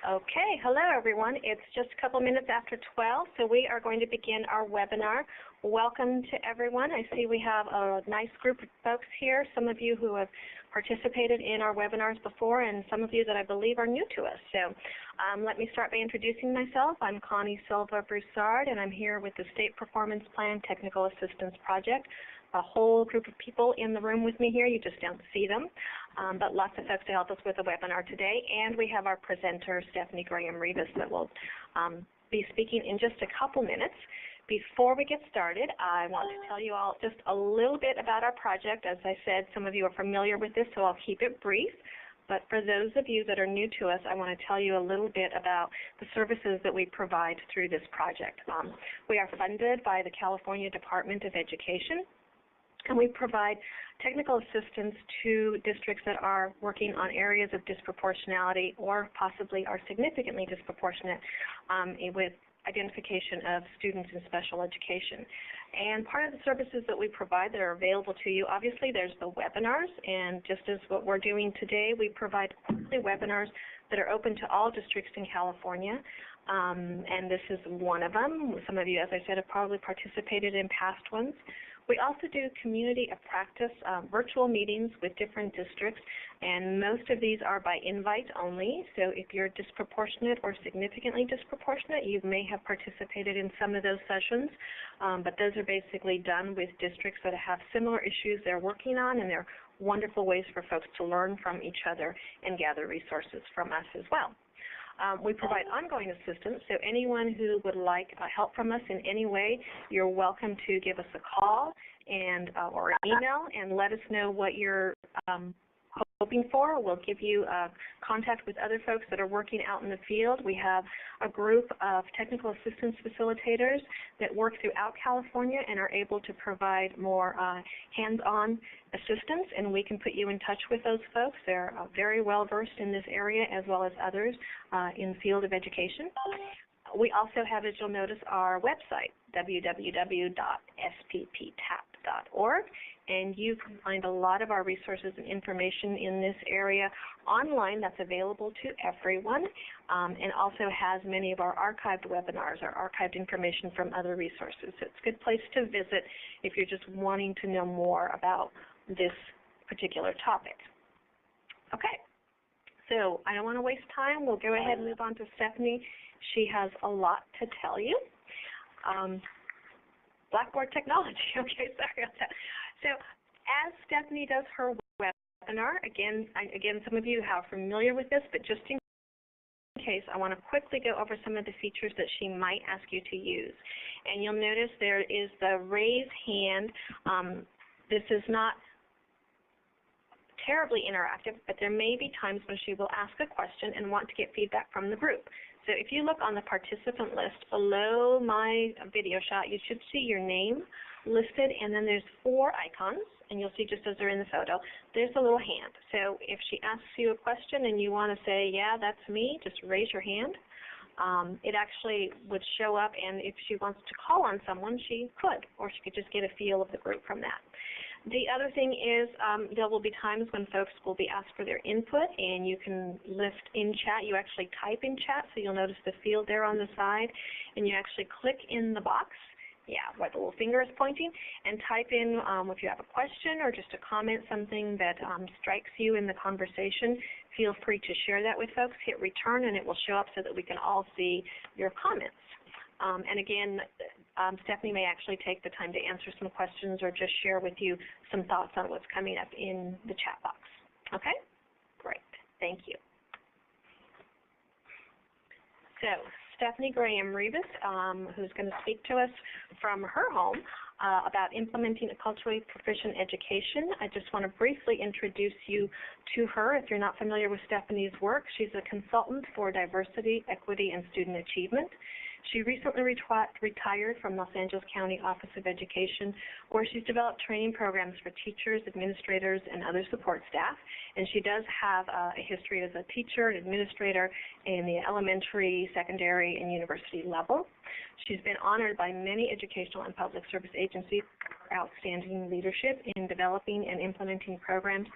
Okay, hello everyone. It's just a couple minutes after 12, so we are going to begin our webinar. Welcome to everyone. I see we have a nice group of folks here, some of you who have participated in our webinars before and some of you that I believe are new to us. So let me start by introducing myself. I'm Connie Silva-Broussard, and I'm here with the State Performance Plan Technical Assistance Project. A whole group of people in the room with me here. You just don't see them, but lots of folks to help us with the webinar today. And we have our presenter, Stephanie Graham-Rivas, that will be speaking in just a couple minutes. Before we get started, I want to tell you all just a little bit about our project. As I said, some of you are familiar with this, so I'll keep it brief. But for those of you that are new to us, I want to tell you a little bit about the services that we provide through this project. We are funded by the California Department of Education, and we provide technical assistance to districts that are working on areas of disproportionality or possibly are significantly disproportionate with identification of students in special education. And part of the services that we provide that are available to you, obviously there's the webinars, and just as what we're doing today, we provide quarterly webinars that are open to all districts in California. And this is one of them. Some of you, as I said, have probably participated in past ones. We also do community of practice virtual meetings with different districts, and most of these are by invite only. So if you're disproportionate or significantly disproportionate, you may have participated in some of those sessions, but those are basically done with districts that have similar issues they're working on, and they're wonderful ways for folks to learn from each other and gather resources from us as well. We provide ongoing assistance, so anyone who would like help from us in any way, you're welcome to give us a call and or an email and let us know what you're hoping for. We'll give you contact with other folks that are working out in the field. We have a group of technical assistance facilitators that work throughout California and are able to provide more hands-on assistance, and we can put you in touch with those folks. They're very well versed in this area as well as others in the field of education. We also have, as you'll notice, our website, www.spptap.org, and you can find a lot of our resources and information in this area online that's available to everyone, and also has many of our archived webinars, our archived information from other resources. So it's a good place to visit if you're just wanting to know more about this particular topic. Okay, so I don't want to waste time. We'll go ahead and move on to Stephanie. She has a lot to tell you. Blackboard technology. Okay, sorry about that. So as Stephanie does her webinar, again, some of you are familiar with this, but just in case, I want to quickly go over some of the features that she might ask you to use. And you'll notice there is the raise hand. This is not terribly interactive, but there may be times when she will ask a question and want to get feedback from the group. So if you look on the participant list below my video shot, you should see your name listed, and then there's 4 icons, and you'll see just as they're in the photo, there's a little hand. So if she asks you a question and you want to say, yeah, that's me, just raise your hand. It actually would show up, and if she wants to call on someone, she could, or she could just get a feel of the group from that. The other thing is there will be times when folks will be asked for their input, and you can list in chat. You actually type in chat, so you'll notice the field there on the side, and you actually click in the box, where the little finger is pointing, and type in if you have a question or just a comment, something that strikes you in the conversation. Feel free to share that with folks. Hit return, and it will show up so that we can all see your comments. And again, Stephanie may actually take the time to answer some questions or just share with you some thoughts on what's coming up in the chat box. Okay? Great. Thank you. So Stephanie Graham-Rivas, who's going to speak to us from her home about implementing a culturally proficient education. I just want to briefly introduce you to her if you're not familiar with Stephanie's work. She's a consultant for diversity, equity, and student achievement. She recently retired from Los Angeles County Office of Education, where she's developed training programs for teachers, administrators, and other support staff. And she does have a history as a teacher and administrator in the elementary, secondary, and university level. She's been honored by many educational and public service agencies for outstanding leadership in developing and implementing programs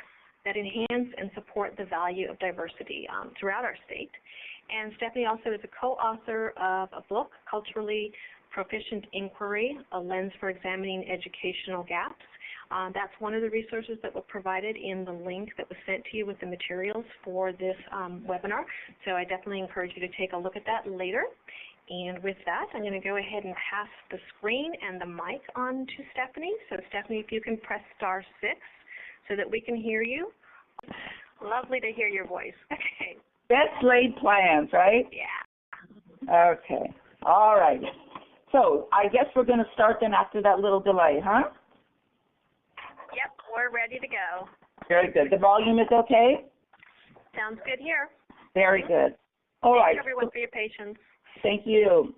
that enhance and support the value of diversity throughout our state. And Stephanie also is a co-author of a book, Culturally Proficient Inquiry, a lens for examining educational gaps. That's one of the resources that were provided in the link that was sent to you with the materials for this webinar. So I definitely encourage you to take a look at that later. And with that, I'm going to go ahead and pass the screen and the mic on to Stephanie. So Stephanie, if you can press *6 so that we can hear you. Lovely to hear your voice. Okay. Best laid plans, right? Yeah. Okay. All right. So I guess we're going to start then after that little delay, huh? Yep, we're ready to go. Very good. The volume is okay? Sounds good here. Very good. All right. Thank you, everyone, for your patience. Thank you.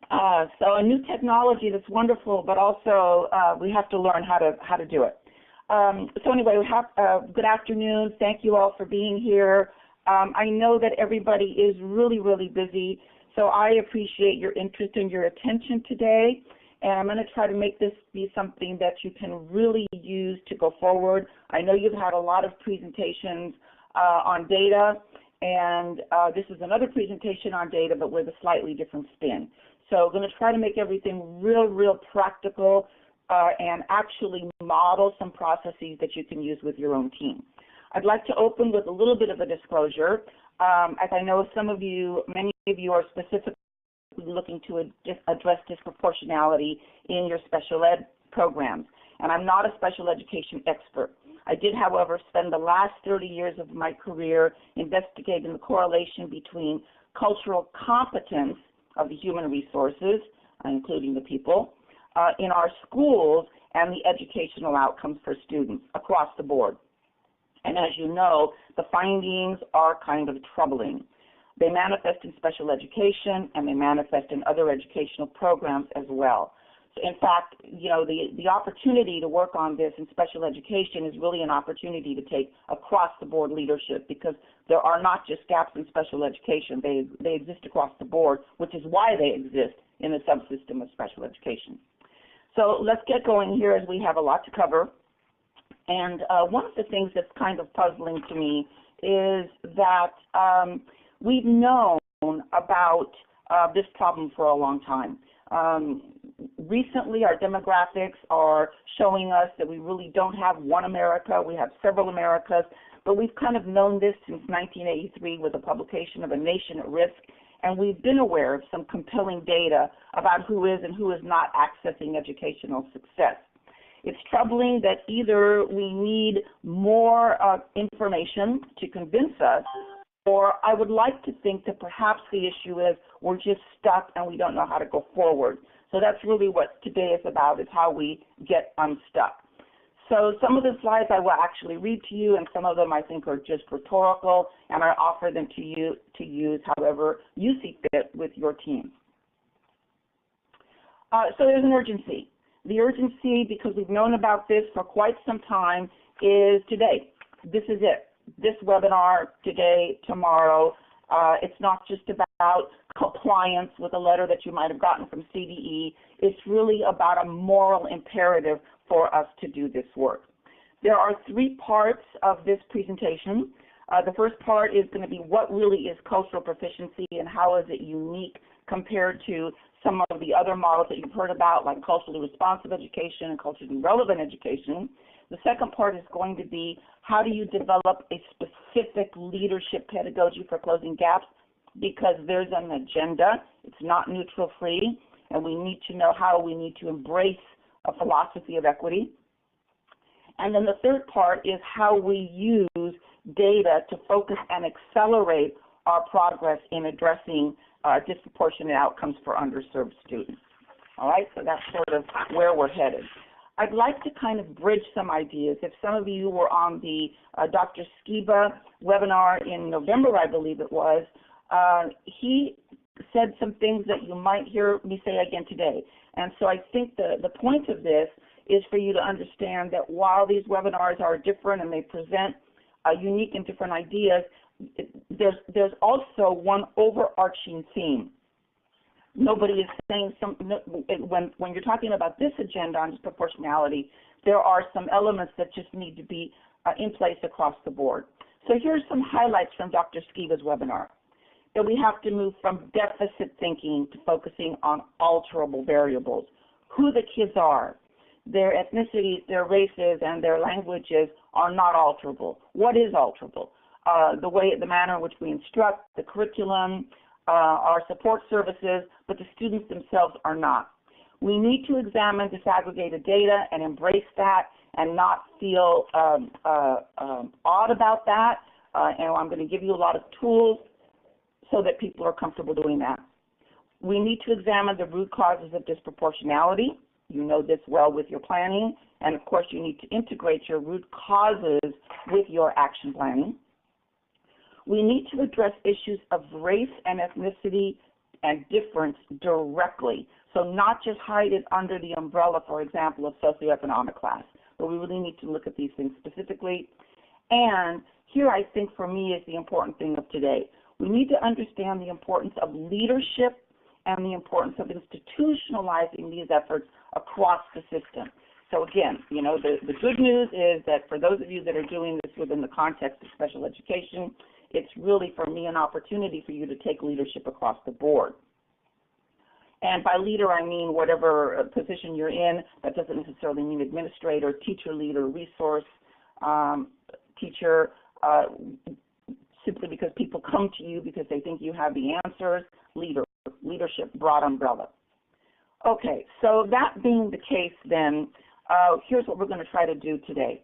So a new technology that's wonderful, but also we have to learn how to do it. So anyway, we have good afternoon. Thank you all for being here. I know that everybody is really, really busy, so I appreciate your interest and your attention today. And I'm going to try to make this be something that you can really use to go forward. I know you've had a lot of presentations on data, and this is another presentation on data, but with a slightly different spin. So I'm going to try to make everything real practical and actually model some processes that you can use with your own team. I'd like to open with a little bit of a disclosure. As I know some of you, many of you are specifically looking to address disproportionality in your special ed programs. And I'm not a special education expert. I did, however, spend the last 30 years of my career investigating the correlation between cultural competence of the human resources, including the people, in our schools and the educational outcomes for students across the board. And as you know, the findings are kind of troubling. They manifest in special education and they manifest in other educational programs as well. So in fact, you know, the opportunity to work on this in special education is really an opportunity to take across the board leadership, because there are not just gaps in special education, they exist across the board, which is why they exist in the subsystem of special education. So let's get going here, as we have a lot to cover. And one of the things that's kind of puzzling to me is that we've known about this problem for a long time. Recently, our demographics are showing us that we really don't have one America, we have several Americas, but we've kind of known this since 1983 with the publication of A Nation at Risk, and we've been aware of some compelling data about who is and who is not accessing educational success. It's troubling that either we need more information to convince us, or I would like to think that perhaps the issue is we're just stuck and we don't know how to go forward. So that's really what today is about, is how we get unstuck. So some of the slides I will actually read to you, and some of them I think are just rhetorical, and I offer them to you to use however you see fit with your team. So there's an urgency. The urgency, because we've known about this for quite some time, is today. This is it. This webinar, today, tomorrow. It's not just about compliance with a letter that you might have gotten from CDE. It's really about a moral imperative for us to do this work. There are three parts of this presentation. The first part is going to be what really is cultural proficiency and how is it unique compared to some of the other models that you've heard about, like culturally responsive education and culturally relevant education. The second part is going to be how do you develop a specific leadership pedagogy for closing gaps, because there's an agenda. It's not neutral free, and we need to know how we need to embrace a philosophy of equity. And then the third part is how we use data to focus and accelerate our progress in addressing disproportionate outcomes for underserved students. All right, so that's sort of where we're headed. I'd like to kind of bridge some ideas. If some of you were on the Dr. Skiba webinar in November, I believe it was, he said some things that you might hear me say again today. And so I think the point of this is for you to understand that while these webinars are different and they present unique and different ideas, there's also one overarching theme. Nobody is saying when you're talking about this agenda on disproportionality, there are some elements that just need to be in place across the board. So here's some highlights from Dr. Skiva's webinar. That we have to move from deficit thinking to focusing on alterable variables. Who the kids are, their ethnicities, their races, and their languages are not alterable. What is alterable? The manner in which we instruct, the curriculum, our support services, but the students themselves are not. We need to examine disaggregated data and embrace that and not feel odd about that. And I'm going to give you a lot of tools so that people are comfortable doing that. We need to examine the root causes of disproportionality. You know this well with your planning. And of course, you need to integrate your root causes with your action planning. We need to address issues of race and ethnicity and difference directly. So not just hide it under the umbrella, for example, of socioeconomic class, but we really need to look at these things specifically. And here I think for me is the important thing of today. We need to understand the importance of leadership and the importance of institutionalizing these efforts across the system. So again, you know, the good news is that for those of you that are doing this within the context of special education, it's really for me an opportunity for you to take leadership across the board. And by leader, I mean whatever position you're in. That doesn't necessarily mean administrator, teacher, leader, resource, teacher, simply because people come to you because they think you have the answers. Leadership, broad umbrella. Okay, so that being the case then, here's what we're going to try to do today.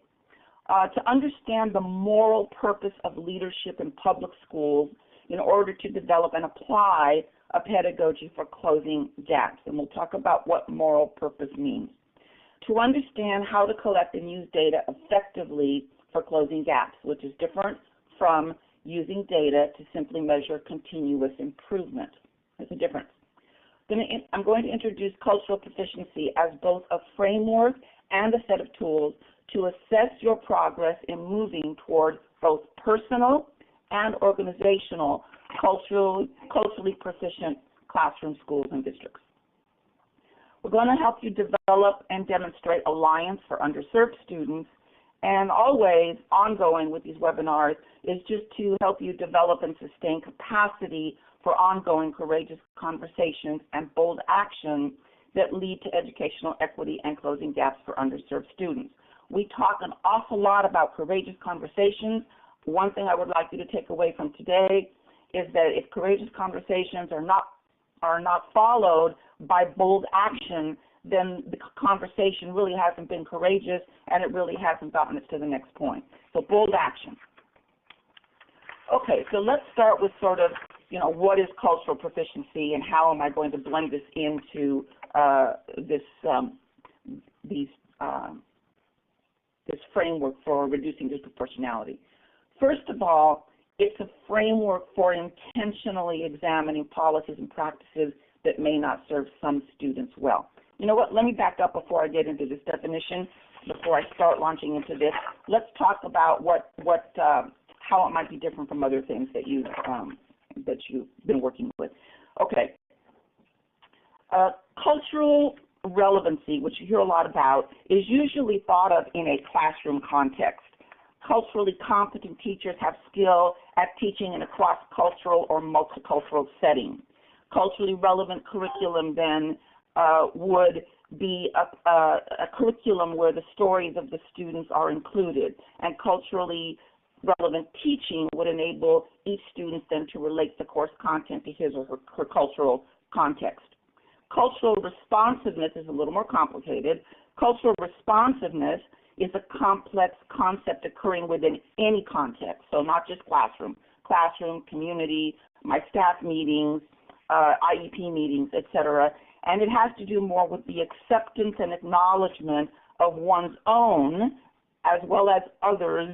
To understand the moral purpose of leadership in public schools in order to develop and apply a pedagogy for closing gaps. And we'll talk about what moral purpose means. To understand how to collect and use data effectively for closing gaps, which is different from using data to simply measure continuous improvement. There's a difference. Then I'm going to introduce cultural proficiency as both a framework and a set of tools to assess your progress in moving toward both personal and organizational culturally proficient classroom, schools, and districts. We're going to help you develop and demonstrate alliance for underserved students, and always ongoing with these webinars is just to help you develop and sustain capacity for ongoing courageous conversations and bold action that lead to educational equity and closing gaps for underserved students. We talk an awful lot about courageous conversations. One thing I would like you to take away from today is that if courageous conversations are not followed by bold action, then the conversation really hasn't been courageous and it really hasn't gotten us to the next point. So bold action. Okay, so let's start with sort of, you know, what is cultural proficiency and how am I going to blend this into this framework for reducing disproportionality. First of all, it's a framework for intentionally examining policies and practices that may not serve some students well. You know what, let me back up before I get into this definition, before I start launching into this. Let's talk about how it might be different from other things that you've been working with. Okay. Cultural relevancy, which you hear a lot about, is usually thought of in a classroom context. Culturally competent teachers have skill at teaching in a cross-cultural or multicultural setting. Culturally relevant curriculum then would be a curriculum where the stories of the students are included, and culturally relevant teaching would enable each student then to relate the course content to his or her cultural context. Cultural responsiveness is a little more complicated. Cultural responsiveness is a complex concept occurring within any context, so not just classroom, community, my staff meetings, IEP meetings, etc. And it has to do more with the acceptance and acknowledgement of one's own as well as others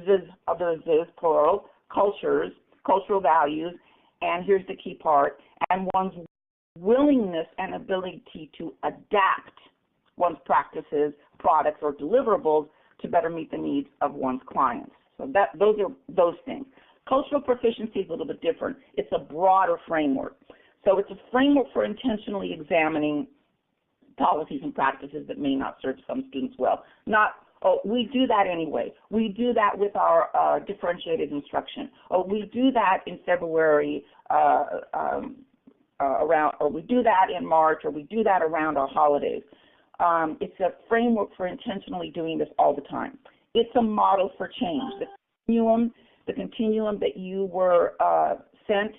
plural, cultures, cultural values, and here's the key part, and one's willingness and ability to adapt one's practices, products, or deliverables to better meet the needs of one's clients. So those are those things. Cultural proficiency is a little bit different. It's a broader framework. So it's a framework for intentionally examining policies and practices that may not serve some students well. Not Oh, we do that anyway. We do that with our differentiated instruction. Oh, we do that in February around, or we do that in March, or we do that around our holidays. It's a framework for intentionally doing this all the time. It's a model for change. The continuum that you were sent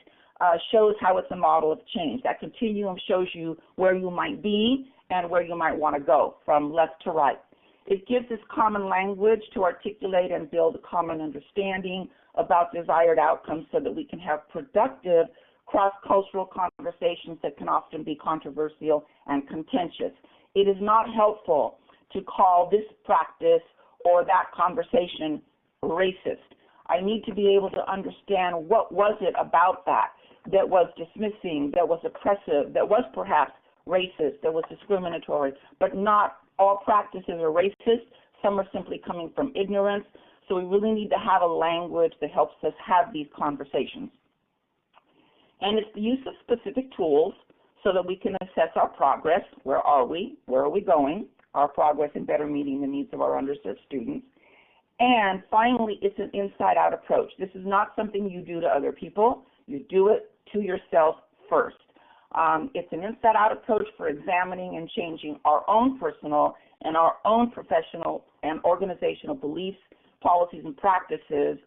shows how it's a model of change. That continuum shows you where you might be and where you might want to go from left to right. It gives us common language to articulate and build a common understanding about desired outcomes so that we can have productive cross-cultural conversations that can often be controversial and contentious. It is not helpful to call this practice or that conversation racist. I need to be able to understand what was it about that was dismissing, that was oppressive, that was perhaps racist, that was discriminatory, but not all practices are racist. Some are simply coming from ignorance. So we really need to have a language that helps us have these conversations. And it's the use of specific tools so that we can assess our progress. Where are we? Where are we going? Our progress in better meeting the needs of our underserved students. And finally, it's an inside-out approach. This is not something you do to other people. You do it to yourself first. It's an inside-out approach for examining and changing our own personal and our own professional and organizational beliefs, policies, and practices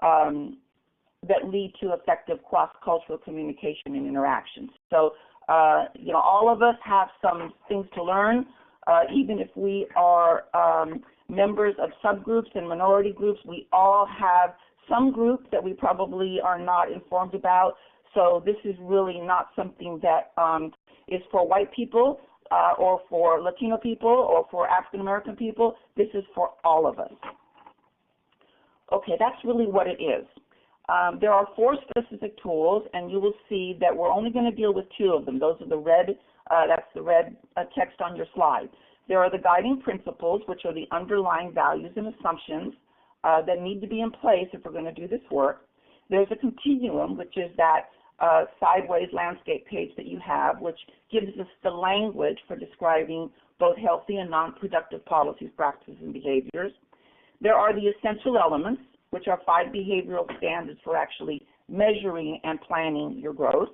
that lead to effective cross-cultural communication and interactions. So, all of us have some things to learn. Even if we are members of subgroups and minority groups, we all have some groups that we probably are not informed about. So this is really not something that is for white people or for Latino people or for African American people. This is for all of us. Okay, that's really what it is. There are 4 specific tools, and you will see that we're only going to deal with 2 of them. Those are the red, that's the red text on your slide. There are the guiding principles, which are the underlying values and assumptions that need to be in place if we're going to do this work. There's a continuum, which is that sideways landscape page that you have, which gives us the language for describing both healthy and non-productive policies, practices, and behaviors. There are the essential elements, which are 5 behavioral standards for actually measuring and planning your growth.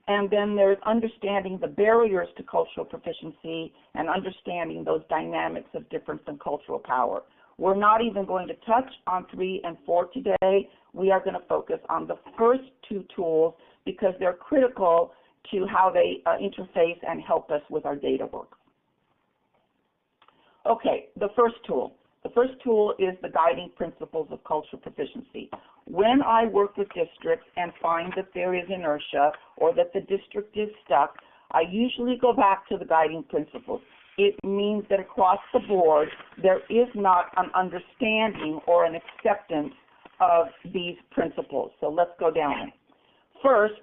And then there's understanding the barriers to cultural proficiency and understanding those dynamics of difference and cultural power. We're not even going to touch on 3 and 4 today. We are going to focus on the first 2 tools because they're critical to how they interface and help us with our data work. Okay, the first tool. The first tool is the guiding principles of cultural proficiency. When I work with districts and find that there is inertia or that the district is stuck, I usually go back to the guiding principles. It means that across the board, there is not an understanding or an acceptance of these principles. So let's go down. First,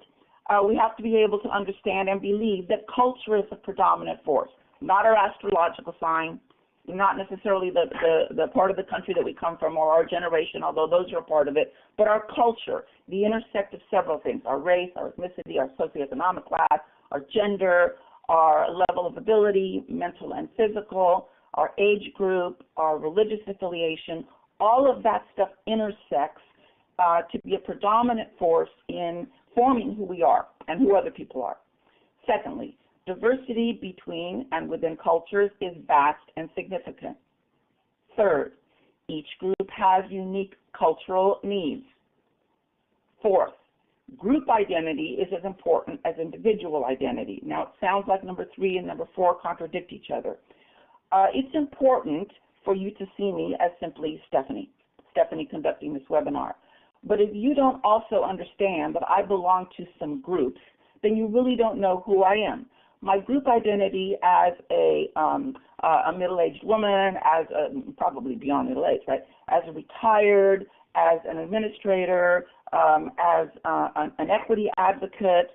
we have to be able to understand and believe that culture is a predominant force, not our astrological sign, not necessarily the part of the country that we come from or our generation, although those are a part of it, but our culture, the intersect of several things, our race, our ethnicity, our socioeconomic class, our gender, our level of ability, mental and physical, our age group, our religious affiliation, all of that stuff intersects to be a predominant force in forming who we are and who other people are. Secondly, diversity between and within cultures is vast and significant. Third, each group has unique cultural needs. Fourth, group identity is as important as individual identity. Now, it sounds like number 3 and number 4 contradict each other. It's important for you to see me as simply Stephanie conducting this webinar. But if you don't also understand that I belong to some groups, then you really don't know who I am. My group identity as a middle-aged woman, as probably beyond middle age, right? As a retired, as an administrator, as an equity advocate,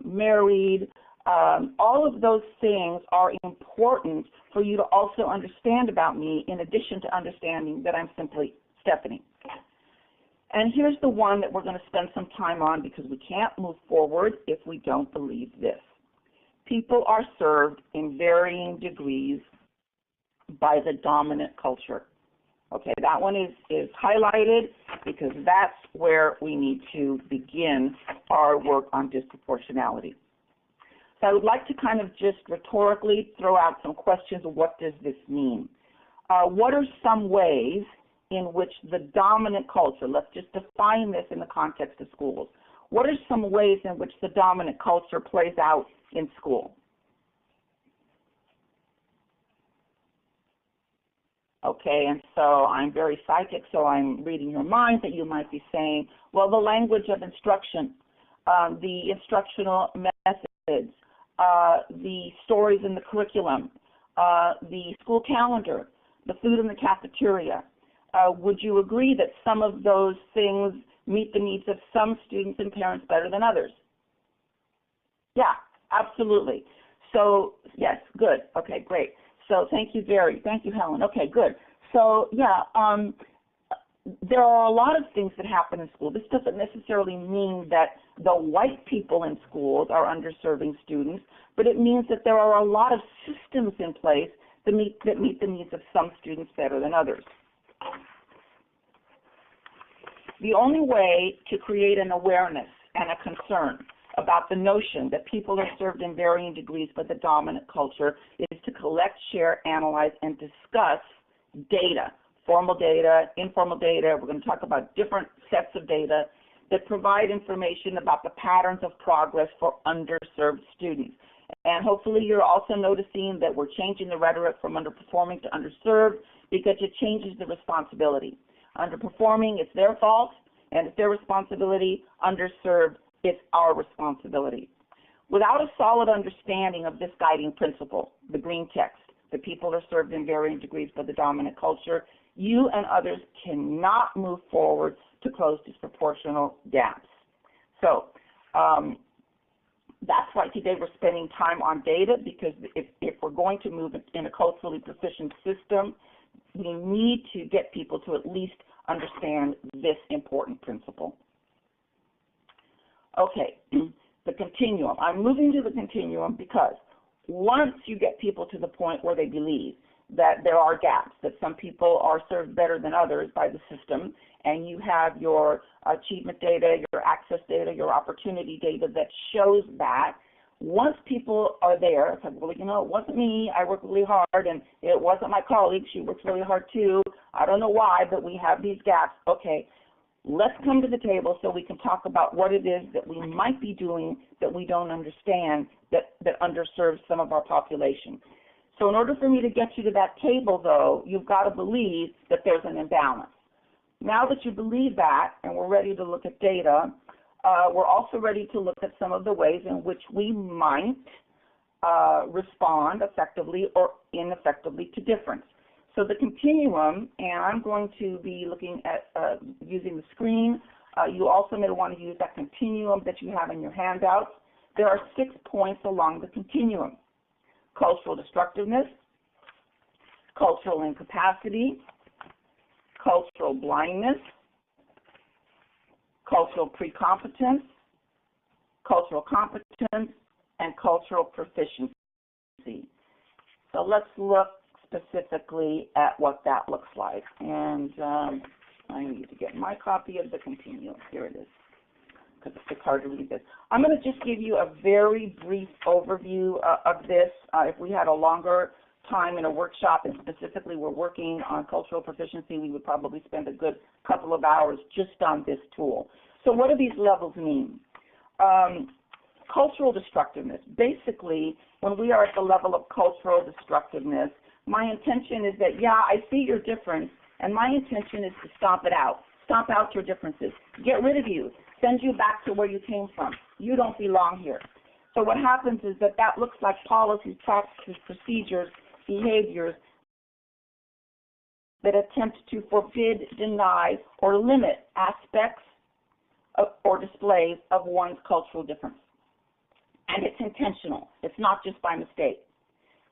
married, all of those things are important for you to also understand about me, in addition to understanding that I'm simply Stephanie. And here's the one that we're going to spend some time on because we can't move forward if we don't believe this. People are served in varying degrees by the dominant culture. Okay, that one is highlighted because that's where we need to begin our work on disproportionality. So I would like to kind of just rhetorically throw out some questions of what does this mean? What are some ways in which the dominant culture, let's just define this in the context of schools, what are some ways in which the dominant culture plays out in school? Okay, and so I'm very psychic, so I'm reading your mind that you might be saying, well, the language of instruction, the instructional methods, the stories in the curriculum, the school calendar, the food in the cafeteria. Would you agree that some of those things meet the needs of some students and parents better than others? Yeah, absolutely. So, yes, good. Okay, great. So thank you, Helen. Okay, good. So, yeah, there are a lot of things that happen in school. This doesn't necessarily mean that the white people in schools are underserving students, but it means that there are a lot of systems in place that meet the needs of some students better than others. The only way to create an awareness and a concern about the notion that people are served in varying degrees by the dominant culture is to collect, share, analyze, and discuss data, formal data, informal data. We're going to talk about different sets of data that provide information about the patterns of progress for underserved students. And hopefully you're also noticing that we're changing the rhetoric from underperforming to underserved because it changes the responsibility. Underperforming, it's their fault, and it's their responsibility. Underserved, it's our responsibility. Without a solid understanding of this guiding principle, the green text, the people are served in varying degrees by the dominant culture, you and others cannot move forward to close disproportional gaps. So that's why today we're spending time on data, because if we're going to move in a culturally proficient system, we need to get people to at least understand this important principle. Okay, the continuum. I'm moving to the continuum because once you get people to the point where they believe that there are gaps, that some people are served better than others by the system, and you have your achievement data, your access data, your opportunity data that shows that, once people are there, it's like, well, you know, it wasn't me, I worked really hard, and it wasn't my colleague, she works really hard too, I don't know why, but we have these gaps. Okay, let's come to the table so we can talk about what it is that we might be doing that we don't understand, that underserves some of our population. So in order for me to get you to that table, though, you've got to believe that there's an imbalance. Now that you believe that, and we're ready to look at data, we're also ready to look at some of the ways in which we might respond effectively or ineffectively to difference. So the continuum, and I'm going to be looking at using the screen. You also may want to use that continuum that you have in your handouts. There are 6 points along the continuum: cultural destructiveness, cultural incapacity, cultural blindness, cultural precompetence, cultural competence, and cultural proficiency. So let's look specifically at what that looks like. And I need to get my copy of the continuum. Here it is, because it's hard to read this. I'm going to just give you a very brief overview of this. If we had a longer time in a workshop, and specifically we're working on cultural proficiency, we would probably spend a good couple of hours just on this tool. So what do these levels mean? Cultural destructiveness. Basically, when we are at the level of cultural destructiveness, my intention is that, yeah, I see your difference, and my intention is to stomp it out. Stomp out your differences. Get rid of you. Send you back to where you came from. You don't belong here. So what happens is that looks like policies, practices, procedures, behaviors that attempt to forbid, deny, or limit aspects or displays of one's cultural difference. And it's intentional. It's not just by mistake.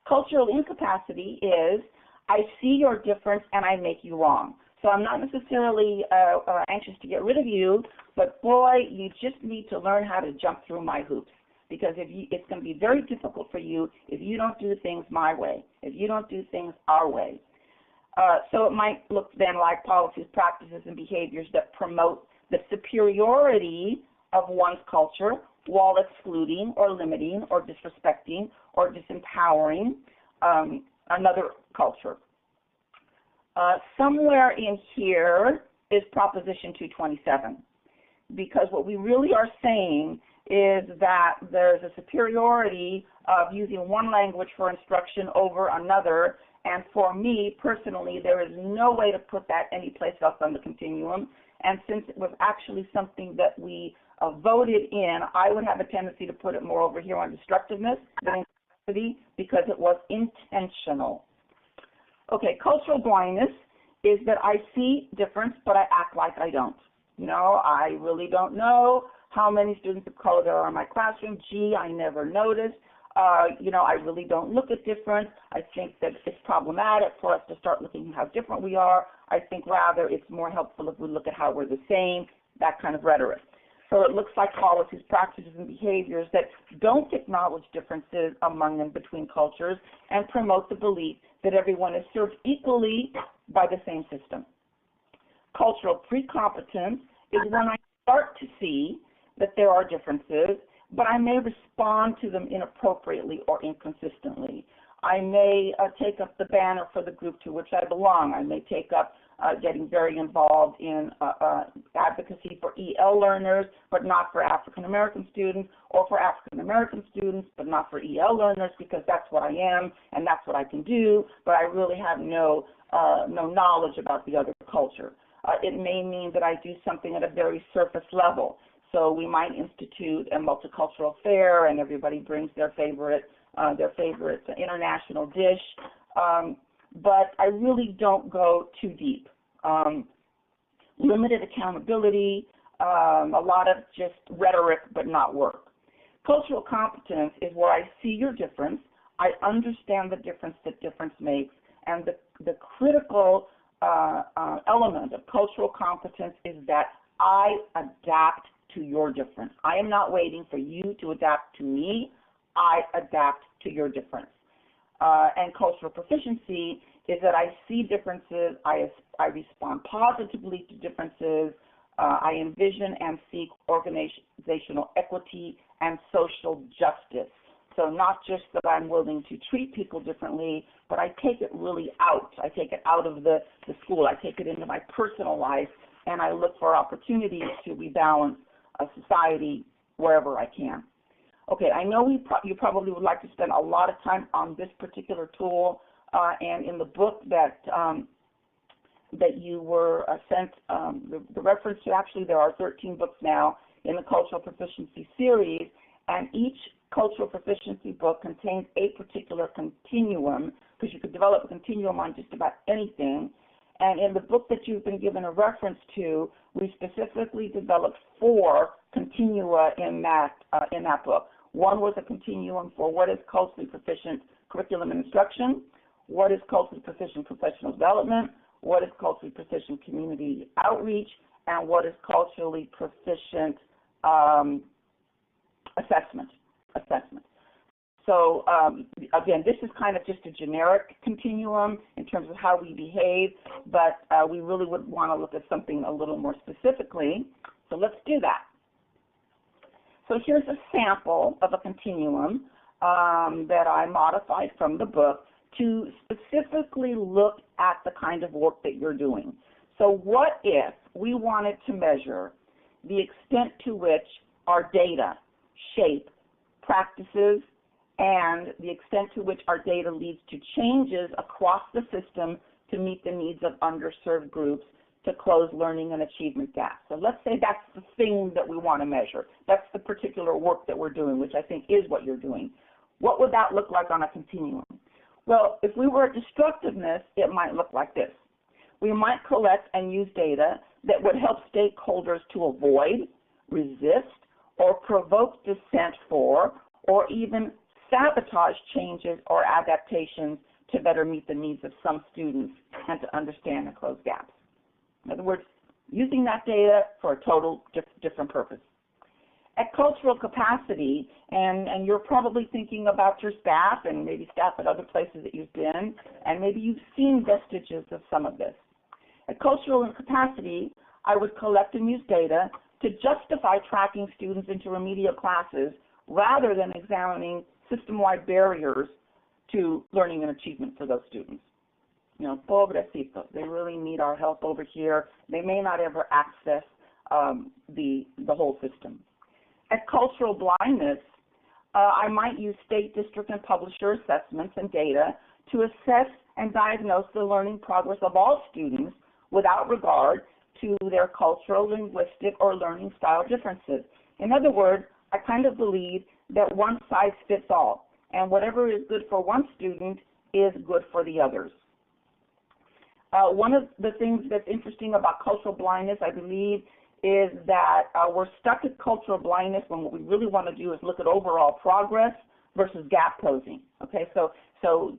Cultural incapacity is, I see your difference and I make you wrong. So I'm not necessarily anxious to get rid of you, but boy, you just need to learn how to jump through my hoops. because it's going to be very difficult for you if you don't do things my way, if you don't do things our way. So it might look then like policies, practices, and behaviors that promote the superiority of one's culture while excluding or limiting or disrespecting or disempowering another culture. Somewhere in here is Proposition 227, because what we really are saying is that there's a superiority of using one language for instruction over another, and for me personally, there is no way to put that anyplace else on the continuum. And since it was actually something that we voted in, I would have a tendency to put it more over here on destructiveness than inclusivity, because it was intentional. Okay, cultural blindness is that I see difference, but I act like I don't. You know, I really don't know how many students of color there are in my classroom. Gee, I never noticed. You know, I really don't look at difference. I think that it's problematic for us to start looking at how different we are. I think rather it's more helpful if we look at how we're the same, that kind of rhetoric. So it looks like policies, practices, and behaviors that don't acknowledge differences among and between cultures and promote the belief that everyone is served equally by the same system. Cultural pre-competence is when I start to see that there are differences, but I may respond to them inappropriately or inconsistently. I may take up the banner for the group to which I belong. I may take up getting very involved in advocacy for EL learners, but not for African American students, or for African American students, but not for EL learners, because that's what I am and that's what I can do, but I really have no knowledge about the other culture. It may mean that I do something at a very surface level. So we might institute a multicultural fair, and everybody brings their favorite international dish. But I really don't go too deep. Limited accountability, a lot of just rhetoric but not work. Cultural competence is where I see your difference, I understand the difference that difference makes, and the critical element of cultural competence is that I adapt to your difference. I am not waiting for you to adapt to me. I adapt to your difference. And cultural proficiency is that I see differences, I respond positively to differences, I envision and seek organizational equity and social justice. So not just that I'm willing to treat people differently, but I take it really out. I take it out of the school. I take it into my personal life, and I look for opportunities to rebalance a society wherever I can. Okay, I know you probably would like to spend a lot of time on this particular tool, and in the book that you were sent the reference to, actually there are 13 books now in the Cultural Proficiency series, and each Cultural Proficiency book contains a particular continuum, because you could develop a continuum on just about anything. And in the book that you've been given a reference to, we specifically developed 4 continua in that book. One was a continuum for what is culturally proficient curriculum and instruction, what is culturally proficient professional development, what is culturally proficient community outreach, and what is culturally proficient assessment. So again, this is kind of just a generic continuum in terms of how we behave, but we really would want to look at something a little more specifically. So let's do that. So here's a sample of a continuum that I modified from the book to specifically look at the kind of work that you're doing. So what if we wanted to measure the extent to which our data shape practices and the extent to which our data leads to changes across the system to meet the needs of underserved groups to close learning and achievement gaps. So let's say that's the thing that we want to measure. That's the particular work that we're doing, which I think is what you're doing. What would that look like on a continuum? Well, if we were at destructiveness, it might look like this. We might collect and use data that would help stakeholders to avoid, resist, or provoke dissent for, or even sabotage changes or adaptations to better meet the needs of some students and to understand and close gaps. In other words, using that data for a total different purpose. At cultural capacity, and you're probably thinking about your staff and maybe staff at other places that you've been, and maybe you've seen vestiges of some of this. At cultural capacity, I would collect and use data to justify tracking students into remedial classes rather than examining system-wide barriers to learning and achievement for those students. You know, pobrecitos, they really need our help over here. They may not ever access the whole system. At cultural blindness, I might use state, district, and publisher assessments and data to assess and diagnose the learning progress of all students without regard to their cultural, linguistic, or learning style differences. In other words, I kind of believe that one size fits all, and whatever is good for one student is good for the others. One of the things that's interesting about cultural blindness, I believe, is that we're stuck at cultural blindness when what we really want to do is look at overall progress versus gap closing. Okay, so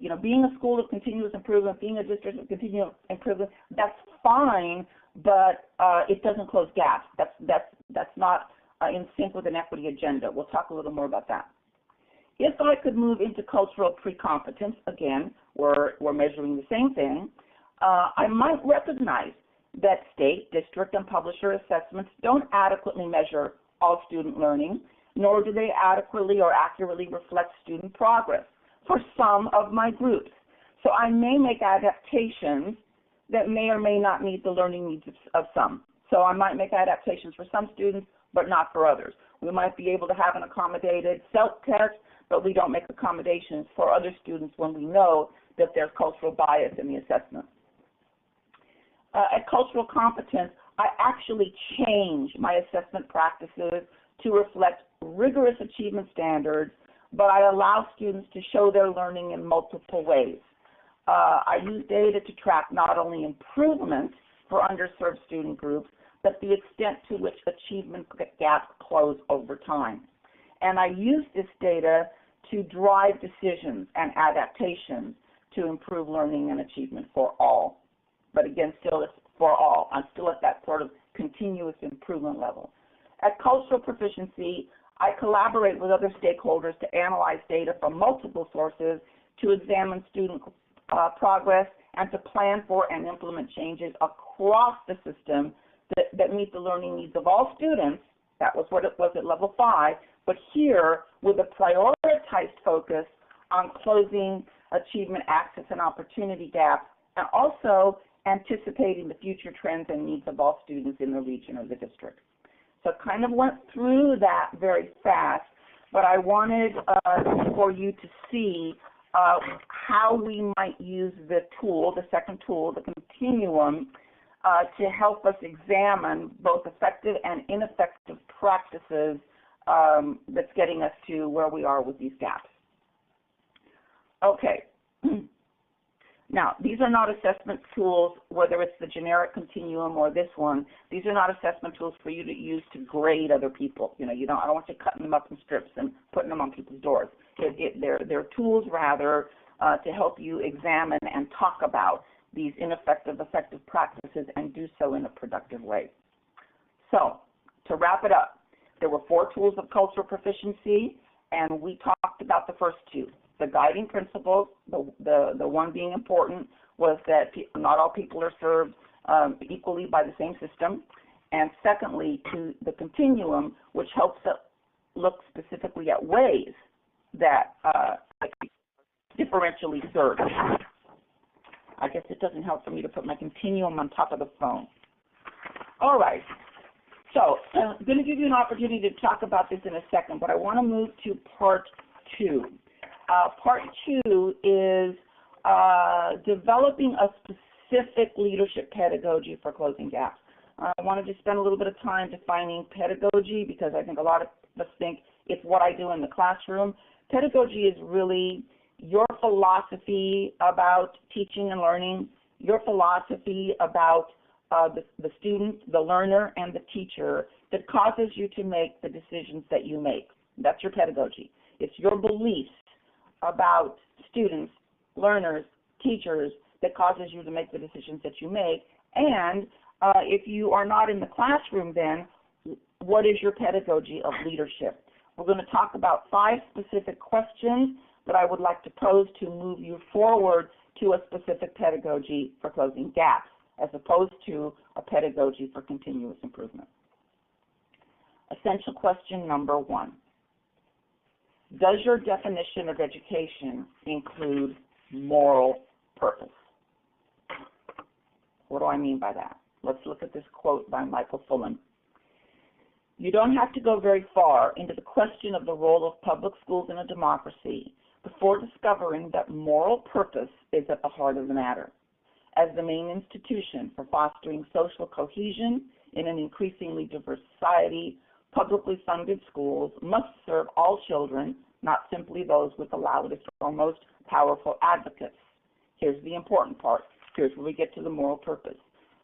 you know, being a school of continuous improvement, being a district of continuous improvement, that's fine, but it doesn't close gaps. That's not in sync with an equity agenda. We'll talk a little more about that. If I could move into cultural pre-competence, again, we're measuring the same thing, I might recognize that state, district, and publisher assessments don't adequately measure all student learning, nor do they adequately or accurately reflect student progress for some of my groups. So I may make adaptations that may or may not meet the learning needs of some. So I might make adaptations for some students, but not for others. We might be able to have an accommodated self-test, but we don't make accommodations for other students when we know that there's cultural bias in the assessment. At cultural competence, I actually change my assessment practices to reflect rigorous achievement standards, but I allow students to show their learning in multiple ways. I use data to track not only improvement for underserved student groups, but the extent to which achievement gaps close over time. And I use this data to drive decisions and adaptations to improve learning and achievement for all. But again, still it's for all. I'm still at that sort of continuous improvement level. At cultural proficiency, I collaborate with other stakeholders to analyze data from multiple sources to examine student progress and to plan for and implement changes across the system that meet the learning needs of all students. That was what it was at level 5, but here with a prioritized focus on closing achievement, access, and opportunity gaps, and also anticipating the future trends and needs of all students in the region or the district. So I kind of went through that very fast, but I wanted for you to see how we might use the tool, the second tool, the continuum, to help us examine both effective and ineffective practices that's getting us to where we are with these gaps. Okay. Now, these are not assessment tools, whether it's the generic continuum or this one. These are not assessment tools for you to use to grade other people. You know, I don't want you cutting them up in strips and putting them on people's doors. They're tools, rather, to help you examine and talk about these ineffective, effective practices and do so in a productive way. So, to wrap it up, there were 4 tools of cultural proficiency, and we talked about the first 2. The guiding principles, the one being important, was that not all people are served equally by the same system. And secondly, to the continuum, which helps us look specifically at ways that differentially served. I guess it doesn't help for me to put my continuum on top of the phone. All right. So I'm going to give you an opportunity to talk about this in a second, but I want to move to part 2. Part 2 is developing a specific leadership pedagogy for closing gaps. I wanted to spend a little bit of time defining pedagogy because I think a lot of us think it's what I do in the classroom. Pedagogy is really your philosophy about teaching and learning, your philosophy about the student, the learner, and the teacher that causes you to make the decisions that you make. That's your pedagogy. It's your beliefs about students, learners, teachers that causes you to make the decisions that you make. And if you are not in the classroom then, what is your pedagogy of leadership? We're going to talk about 5 specific questions that I would like to pose to move you forward to a specific pedagogy for closing gaps, as opposed to a pedagogy for continuous improvement. Essential question number 1. Does your definition of education include moral purpose? What do I mean by that? Let's look at this quote by Michael Fullan. You don't have to go very far into the question of the role of public schools in a democracy before discovering that moral purpose is at the heart of the matter. As the main institution for fostering social cohesion in an increasingly diverse society, publicly funded schools must serve all children, not simply those with the loudest or most powerful advocates. Here's the important part. Here's where we get to the moral purpose.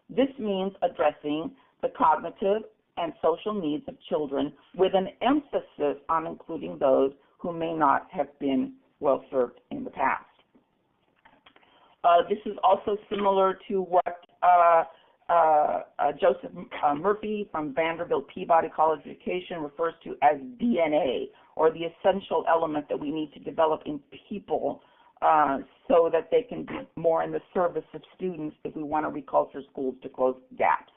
This means addressing the cognitive and social needs of children with an emphasis on including those who may not have been well served in the past. This is also similar to what Joseph Murphy from Vanderbilt Peabody College of Education refers to as DNA, or the essential element that we need to develop in people so that they can be more in the service of students if we want to reculture schools to close gaps.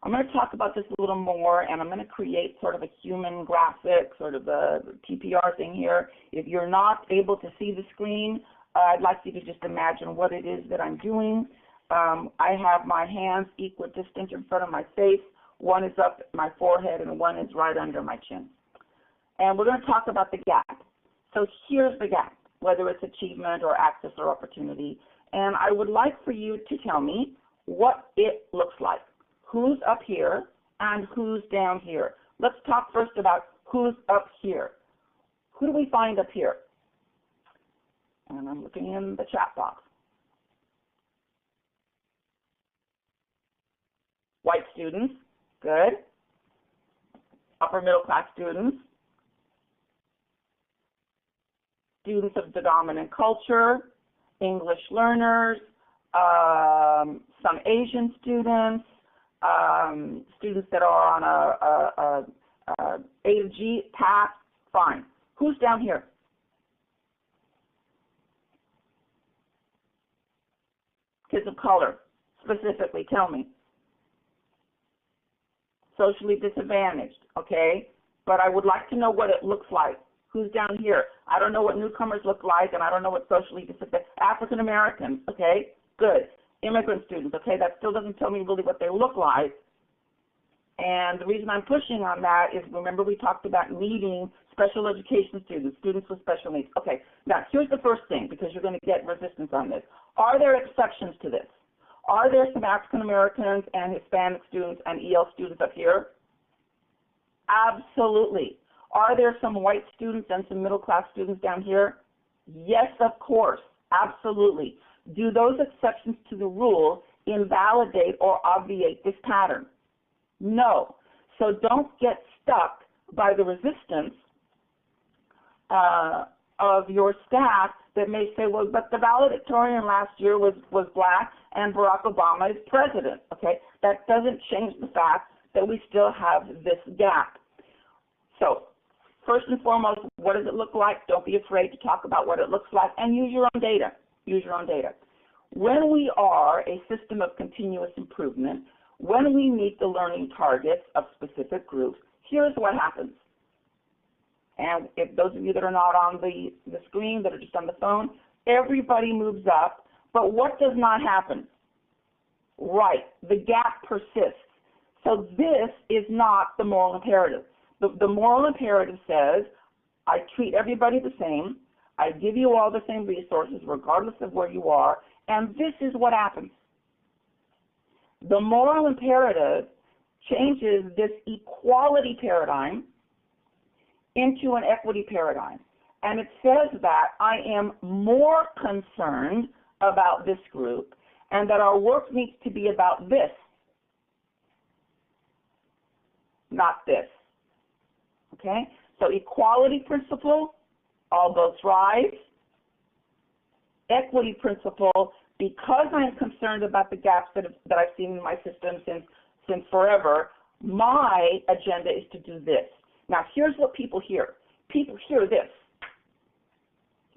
I'm going to talk about this a little more, and I'm going to create sort of a human graphic, sort of a TPR thing here. If you're not able to see the screen, I'd like you to just imagine what it is that I'm doing. I have my hands equidistant in front of my face. One is up at my forehead, and one is right under my chin. And we're going to talk about the gap. So here's the gap, whether it's achievement or access or opportunity. And I would like for you to tell me what it looks like. Who's up here and who's down here? Let's talk first about who's up here. Who do we find up here? And I'm looking in the chat box. White students, good. Upper middle class students. Students of the dominant culture, English learners, some Asian students, students that are on a to G path, fine. Who's down here? Kids of color, specifically, tell me. Socially disadvantaged, okay? But I would like to know what it looks like. Who's down here? I don't know what newcomers look like, and I don't know what socially disadvantaged. African Americans, okay? Good. Immigrant students, okay? That still doesn't tell me really what they look like. And the reason I'm pushing on that is, remember we talked about needing special education students, students with special needs. Okay, now here's the first thing, because you're going to get resistance on this. Are there exceptions to this? Are there some African Americans and Hispanic students and EL students up here? Absolutely. Are there some white students and some middle class students down here? Yes, of course, absolutely. Do those exceptions to the rule invalidate or obviate this pattern? No. So don't get stuck by the resistance of your staff that may say, well, but the valedictorian last year was black and Barack Obama is president, okay? That doesn't change the fact that we still have this gap. So first and foremost, what does it look like? Don't be afraid to talk about what it looks like, and use your own data. Use your own data. When we are a system of continuous improvement, when we meet the learning targets of specific groups, here's what happens. And if those of you that are not on the screen, that are just on the phone, everybody moves up, but what does not happen? Right, the gap persists. So this is not the moral imperative. The moral imperative says, I treat everybody the same, I give you all the same resources regardless of where you are, and this is what happens. The moral imperative changes this equality paradigm into an equity paradigm. And it says that I am more concerned about this group and that our work needs to be about this, not this. Okay? So equality principle, all boats rise. Equity principle, because I'm concerned about the gaps that I've seen in my system since forever, my agenda is to do this. Now, here's what people hear. People hear this.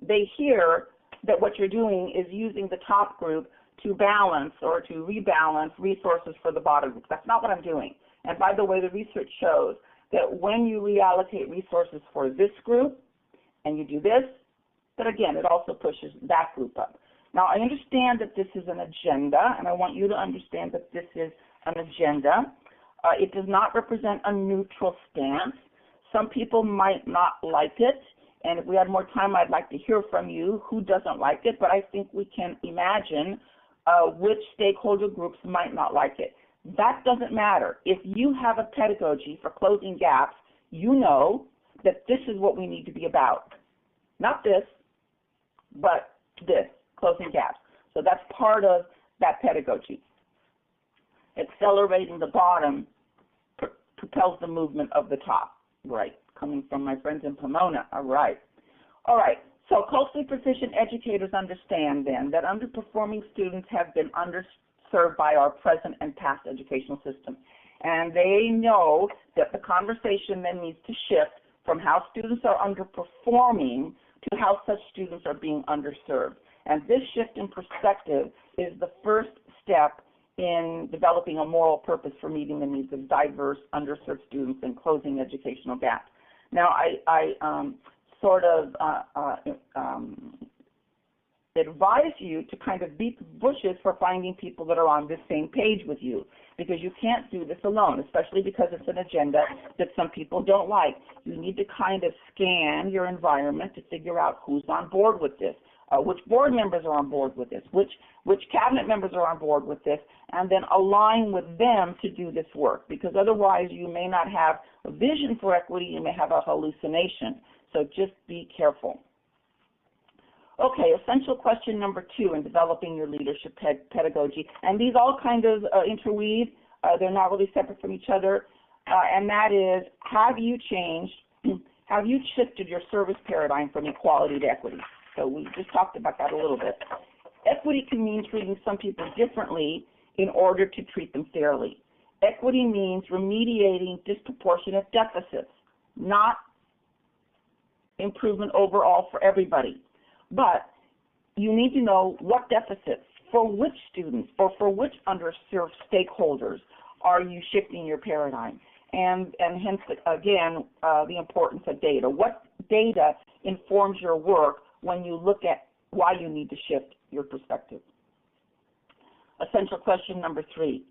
They hear that what you're doing is using the top group to balance or to rebalance resources for the bottom group. That's not what I'm doing. And by the way, the research shows that when you reallocate resources for this group and you do this, that again, it also pushes that group up. Now, I understand that this is an agenda, and I want you to understand that this is an agenda. It does not represent a neutral stance. Some people might not like it, and if we had more time, I'd like to hear from you who doesn't like it, but I think we can imagine which stakeholder groups might not like it. That doesn't matter. If you have a pedagogy for closing gaps, you know that this is what we need to be about. Not this, but this, closing gaps. So that's part of that pedagogy. Accelerating the bottom propels the movement of the top. Right, coming from my friends in Pomona. All right. So culturally proficient educators understand then that underperforming students have been underserved by our present and past educational system. And they know that the conversation then needs to shift from how students are underperforming to how such students are being underserved. And this shift in perspective is the first step in developing a moral purpose for meeting the needs of diverse, underserved students and closing educational gaps. Now, I advise you to kind of beat the bushes for finding people that are on this same page with you, because you can't do this alone, especially because it's an agenda that some people don't like. You need to kind of scan your environment to figure out who's on board with this. Which board members are on board with this, which cabinet members are on board with this, and then align with them to do this work, because otherwise you may not have a vision for equity, you may have a hallucination. So just be careful. Okay, essential question number 2 in developing your leadership pedagogy, and these all kind of interweave, they're not really separate from each other, and that is, have you shifted your service paradigm from equality to equity? So we just talked about that a little bit. Equity can mean treating some people differently in order to treat them fairly. Equity means remediating disproportionate deficits, not improvement overall for everybody. But you need to know what deficits, for which students, or for which underserved stakeholders are you shifting your paradigm. And hence, again, the importance of data. What data informs your work when you look at why you need to shift your perspective? Essential question number 3.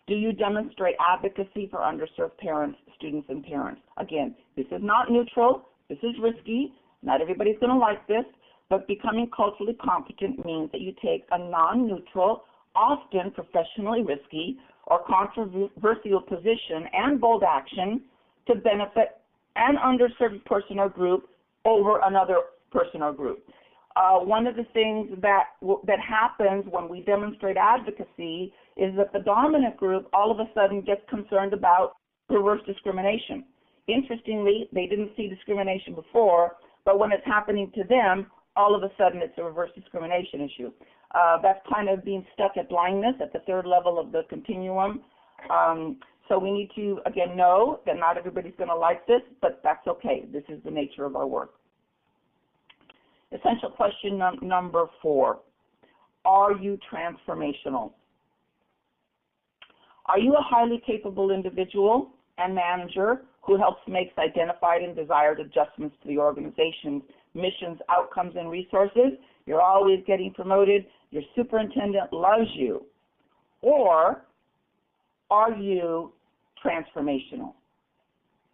Do you demonstrate advocacy for underserved parents, students, and parents? Again, this is not neutral. This is risky. Not everybody's going to like this, but becoming culturally competent means that you take a non-neutral, often professionally risky or controversial position and bold action to benefit an underserved person or group over another person or group. One of the things that happens when we demonstrate advocacy is that the dominant group all of a sudden gets concerned about reverse discrimination. Interestingly, they didn't see discrimination before, but when it's happening to them, all of a sudden it's a reverse discrimination issue. That's kind of being stuck at blindness at the 3rd level of the continuum. So we need to, again, know that not everybody's going to like this, but that's okay. This is the nature of our work. Essential question number 4. Are you transformational? Are you a highly capable individual and manager who helps make identified and desired adjustments to the organization's missions, outcomes, and resources? You're always getting promoted. Your superintendent loves you. Or are you transformational?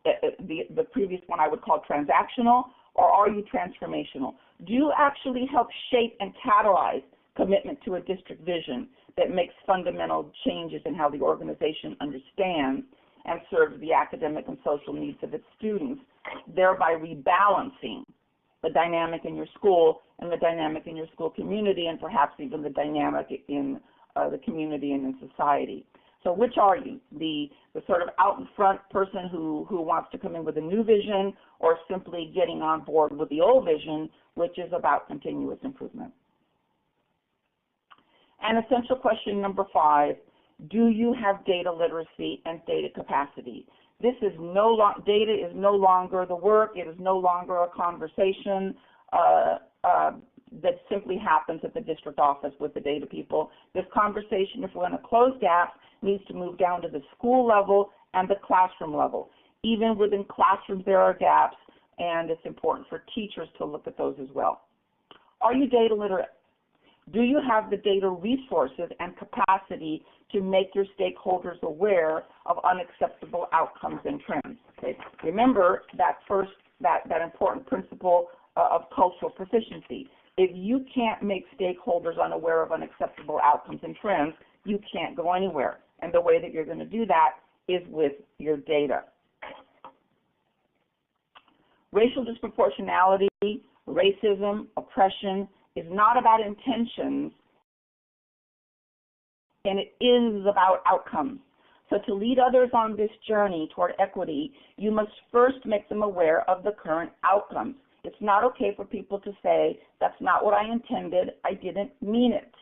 The previous one I would call transactional. Or are you transformational? Do you actually help shape and catalyze commitment to a district vision that makes fundamental changes in how the organization understands and serves the academic and social needs of its students, thereby rebalancing the dynamic in your school and the dynamic in your school community, and perhaps even the dynamic in the community and in society? So which are you? The sort of out in front person who wants to come in with a new vision, or simply getting on board with the old vision, which is about continuous improvement? And essential question number 5, Do you have data literacy and data capacity? This is data is no longer the work. It is no longer a conversation that simply happens at the district office with the data people. This conversation, if we're going to close gaps, needs to move down to the school level and the classroom level. Even within classrooms, there are gaps, and it's important for teachers to look at those as well. Are you data literate? Do you have the data resources and capacity to make your stakeholders aware of unacceptable outcomes and trends? Okay. Remember that that important principle of cultural proficiency. If you can't make stakeholders unaware of unacceptable outcomes and trends, you can't go anywhere. And the way that you're going to do that is with your data. Racial disproportionality, racism, oppression is not about intentions, and it is about outcomes. So to lead others on this journey toward equity, you must first make them aware of the current outcomes. It's not okay for people to say, that's not what I intended, I didn't mean it.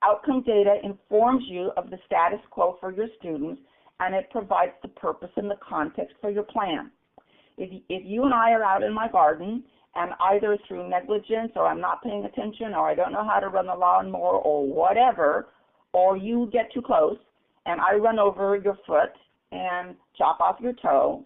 Outcome data informs you of the status quo for your students, and it provides the purpose and the context for your plan. If you and I are out in my garden, and either through negligence, or I'm not paying attention, or I don't know how to run the lawnmower, or whatever, or you get too close, and I run over your foot and chop off your toe,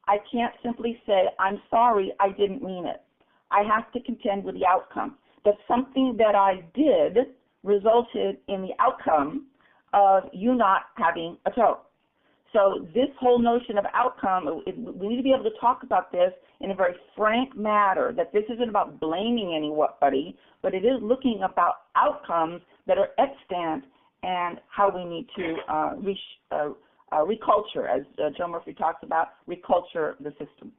I can't simply say, I'm sorry, I didn't mean it. I have to contend with the outcome, that something that I did resulted in the outcome of you not having a toe. So this whole notion of outcome, we need to be able to talk about this in a very frank manner, that this isn't about blaming anybody, but it is looking about outcomes that are extant and how we need to reculture, as Joe Murphy talks about, reculture the system.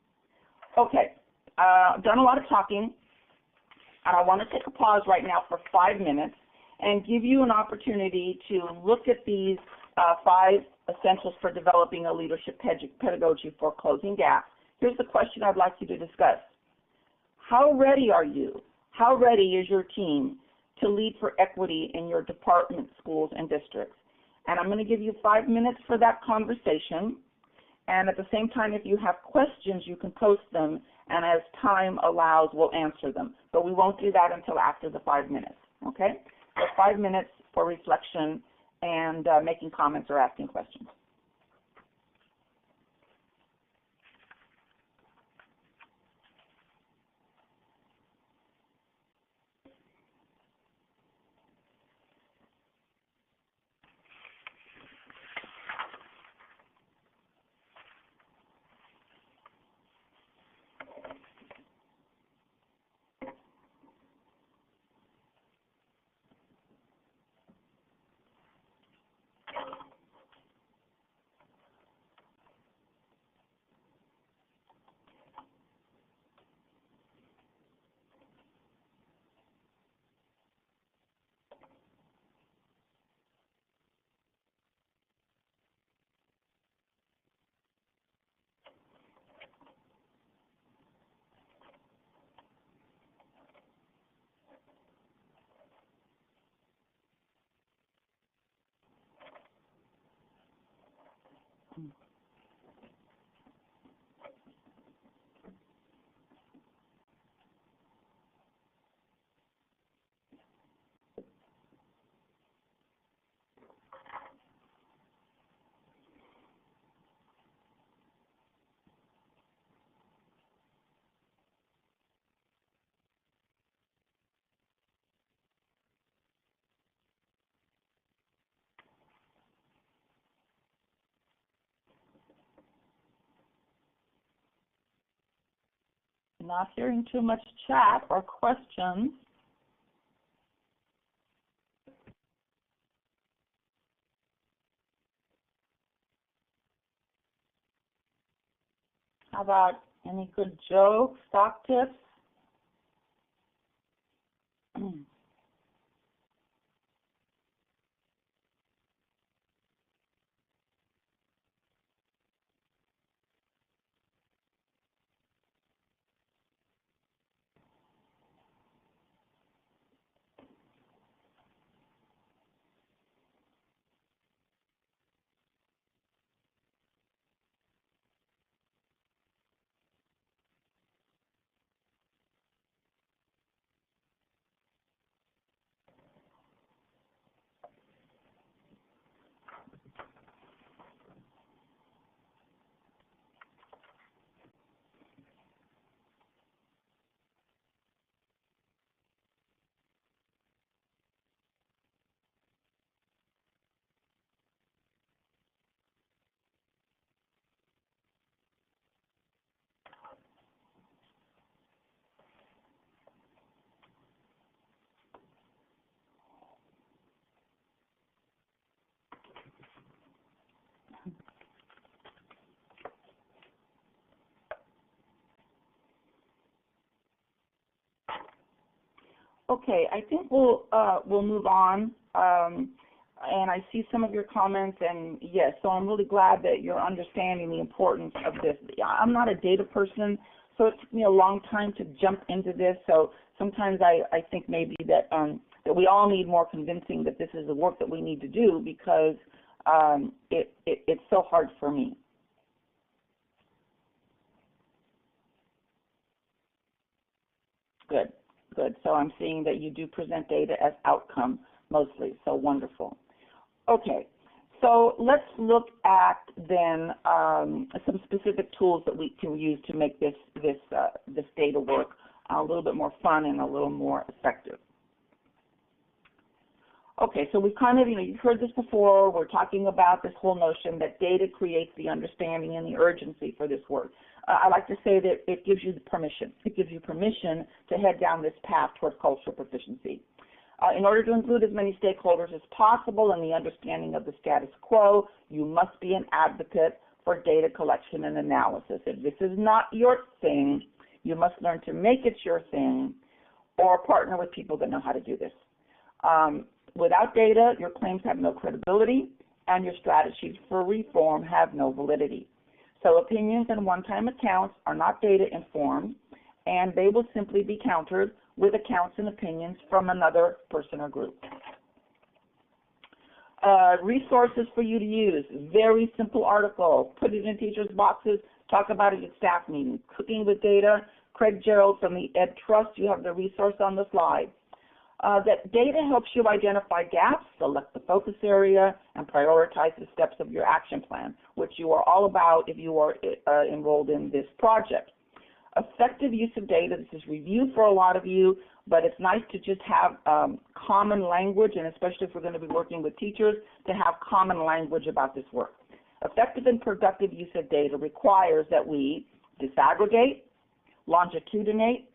Okay, I've done a lot of talking, and I want to take a pause right now for 5 minutes and give you an opportunity to look at these 5 essentials for developing a leadership pedagogy for closing gaps. Here's the question I'd like you to discuss. How ready are you? How ready is your team to lead for equity in your department, schools, and districts? And I'm going to give you 5 minutes for that conversation. And at the same time, if you have questions, you can post them, and as time allows, we'll answer them. But we won't do that until after the 5 minutes, okay? So 5 minutes for reflection and making comments or asking questions. Not hearing too much chat or questions. How about any good jokes, stock tips? Okay, I think we'll move on. And I see some of your comments, and yes, so I'm really glad that you're understanding the importance of this. I'm not a data person, so it took me a long time to jump into this. So sometimes I think maybe that that we all need more convincing that this is the work that we need to do, because it's so hard for me. Good, good. So I'm seeing that you do present data as outcome mostly, so wonderful. Okay, so let's look at then some specific tools that we can use to make this data work a little bit more fun and a little more effective. Okay, so we've kind of, you've heard this before. We're talking about this whole notion that data creates the understanding and the urgency for this work. I like to say that it gives you the permission. It gives you permission to head down this path towards cultural proficiency. In order to include as many stakeholders as possible in the understanding of the status quo, you must be an advocate for data collection and analysis. If this is not your thing, you must learn to make it your thing, or partner with people that know how to do this. Without data, your claims have no credibility, and your strategies for reform have no validity. So opinions and one-time accounts are not data-informed, and they will simply be countered with accounts and opinions from another person or group. Resources for you to use, very simple article, put it in teachers' boxes, talk about it at staff meetings. Cooking with Data, Craig Gerald from the Ed Trust, you have the resource on the slide. That data helps you identify gaps, select the focus area, and prioritize the steps of your action plan, which you are all about if you are enrolled in this project. Effective use of data, this is review for a lot of you, but it's nice to just have common language, and especially if we're going to be working with teachers, to have common language about this work. Effective and productive use of data requires that we disaggregate, longitudinate,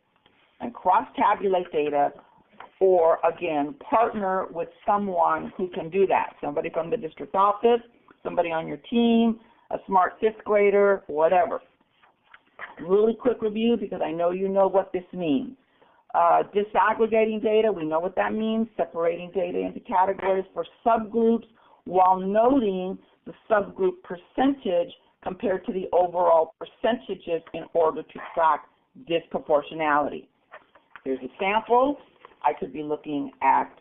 and cross-tabulate data, or, again, partner with someone who can do that. Somebody from the district office, somebody on your team, a smart fifth grader, whatever. Really quick review, because I know you know what this means. Disaggregating data, we know what that means, separating data into categories for subgroups while noting the subgroup percentage compared to the overall percentages in order to track disproportionality. Here's a sample. I could be looking at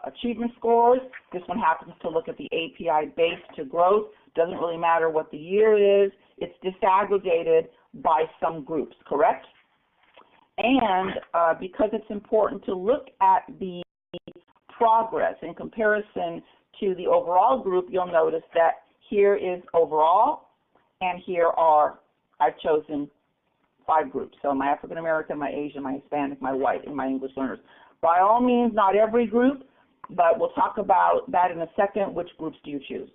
achievement scores. This one happens to look at the API base to growth. Doesn't really matter what the year is. It's disaggregated by some groups, correct? And because it's important to look at the progress in comparison to the overall group, you'll notice that here is overall, and here are, I've chosen 5 groups. So my African American, my Asian, my Hispanic, my white, and my English learners. By all means, not every group, but we'll talk about that in a second. Which groups do you choose?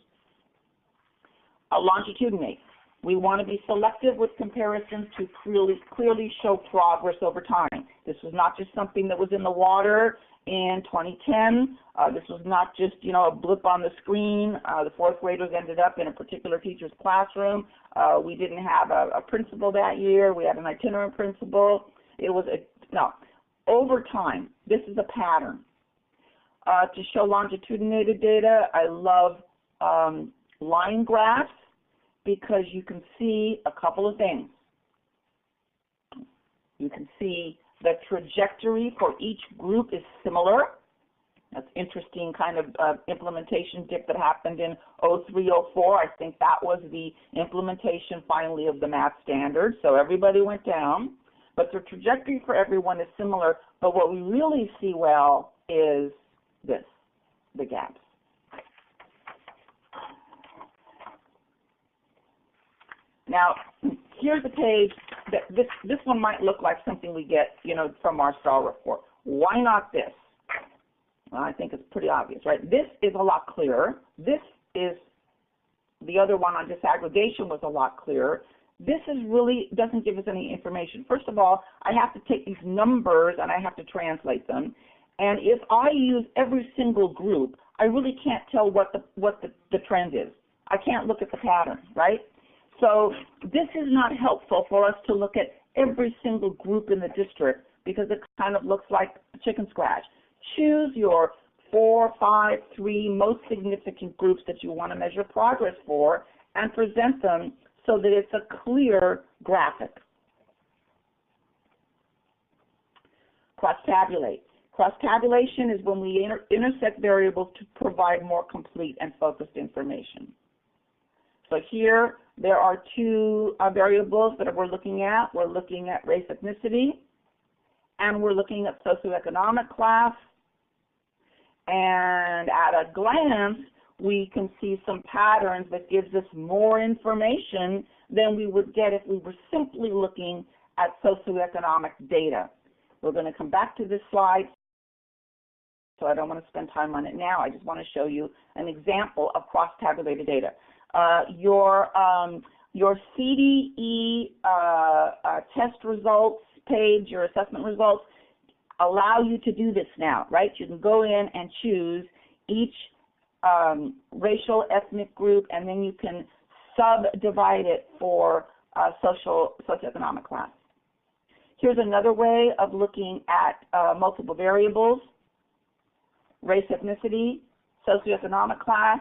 Longitudinate. We want to be selective with comparisons to clearly show progress over time. This was not just something that was in the water in 2010. This was not just, a blip on the screen. The 4th graders ended up in a particular teacher's classroom. We didn't have a principal that year. We had an itinerant principal. It was over time. This is a pattern. To show longitudinal data, I love line graphs, because you can see a couple of things. You can see the trajectory for each group is similar. That's interesting kind of implementation dip that happened in 03, 04. I think that was the implementation finally of the math standard. So everybody went down. But the trajectory for everyone is similar. But what we really see well is this, the gaps. Now, here's a page that this one might look like something we get, from our STAR report. Why not this? Well, I think it's pretty obvious, right? This is a lot clearer. This is, the other one on disaggregation was a lot clearer. This is really doesn't give us any information. First of all, I have to take these numbers and I have to translate them. And if I use every single group, I really can't tell what the trend is. I can't look at the pattern, right? So this is not helpful for us to look at every single group in the district because it kind of looks like a chicken scratch. Choose your 4, 5, 3 most significant groups that you want to measure progress for and present them so that it's a clear graphic. Cross-tabulate. Cross-tabulation is when we intersect variables to provide more complete and focused information. So here there are two variables that we're looking at. We're looking at race, ethnicity, and we're looking at socioeconomic class. And at a glance, we can see some patterns that gives us more information than we would get if we were simply looking at socioeconomic data. We're going to come back to this slide, so I don't want to spend time on it now. I just want to show you an example of cross-tabulated data. Your CDE test results page, your assessment results, allow you to do this now, right? You can go in and choose each racial, ethnic group, and then you can subdivide it for socioeconomic class. Here's another way of looking at multiple variables: race, ethnicity, socioeconomic class,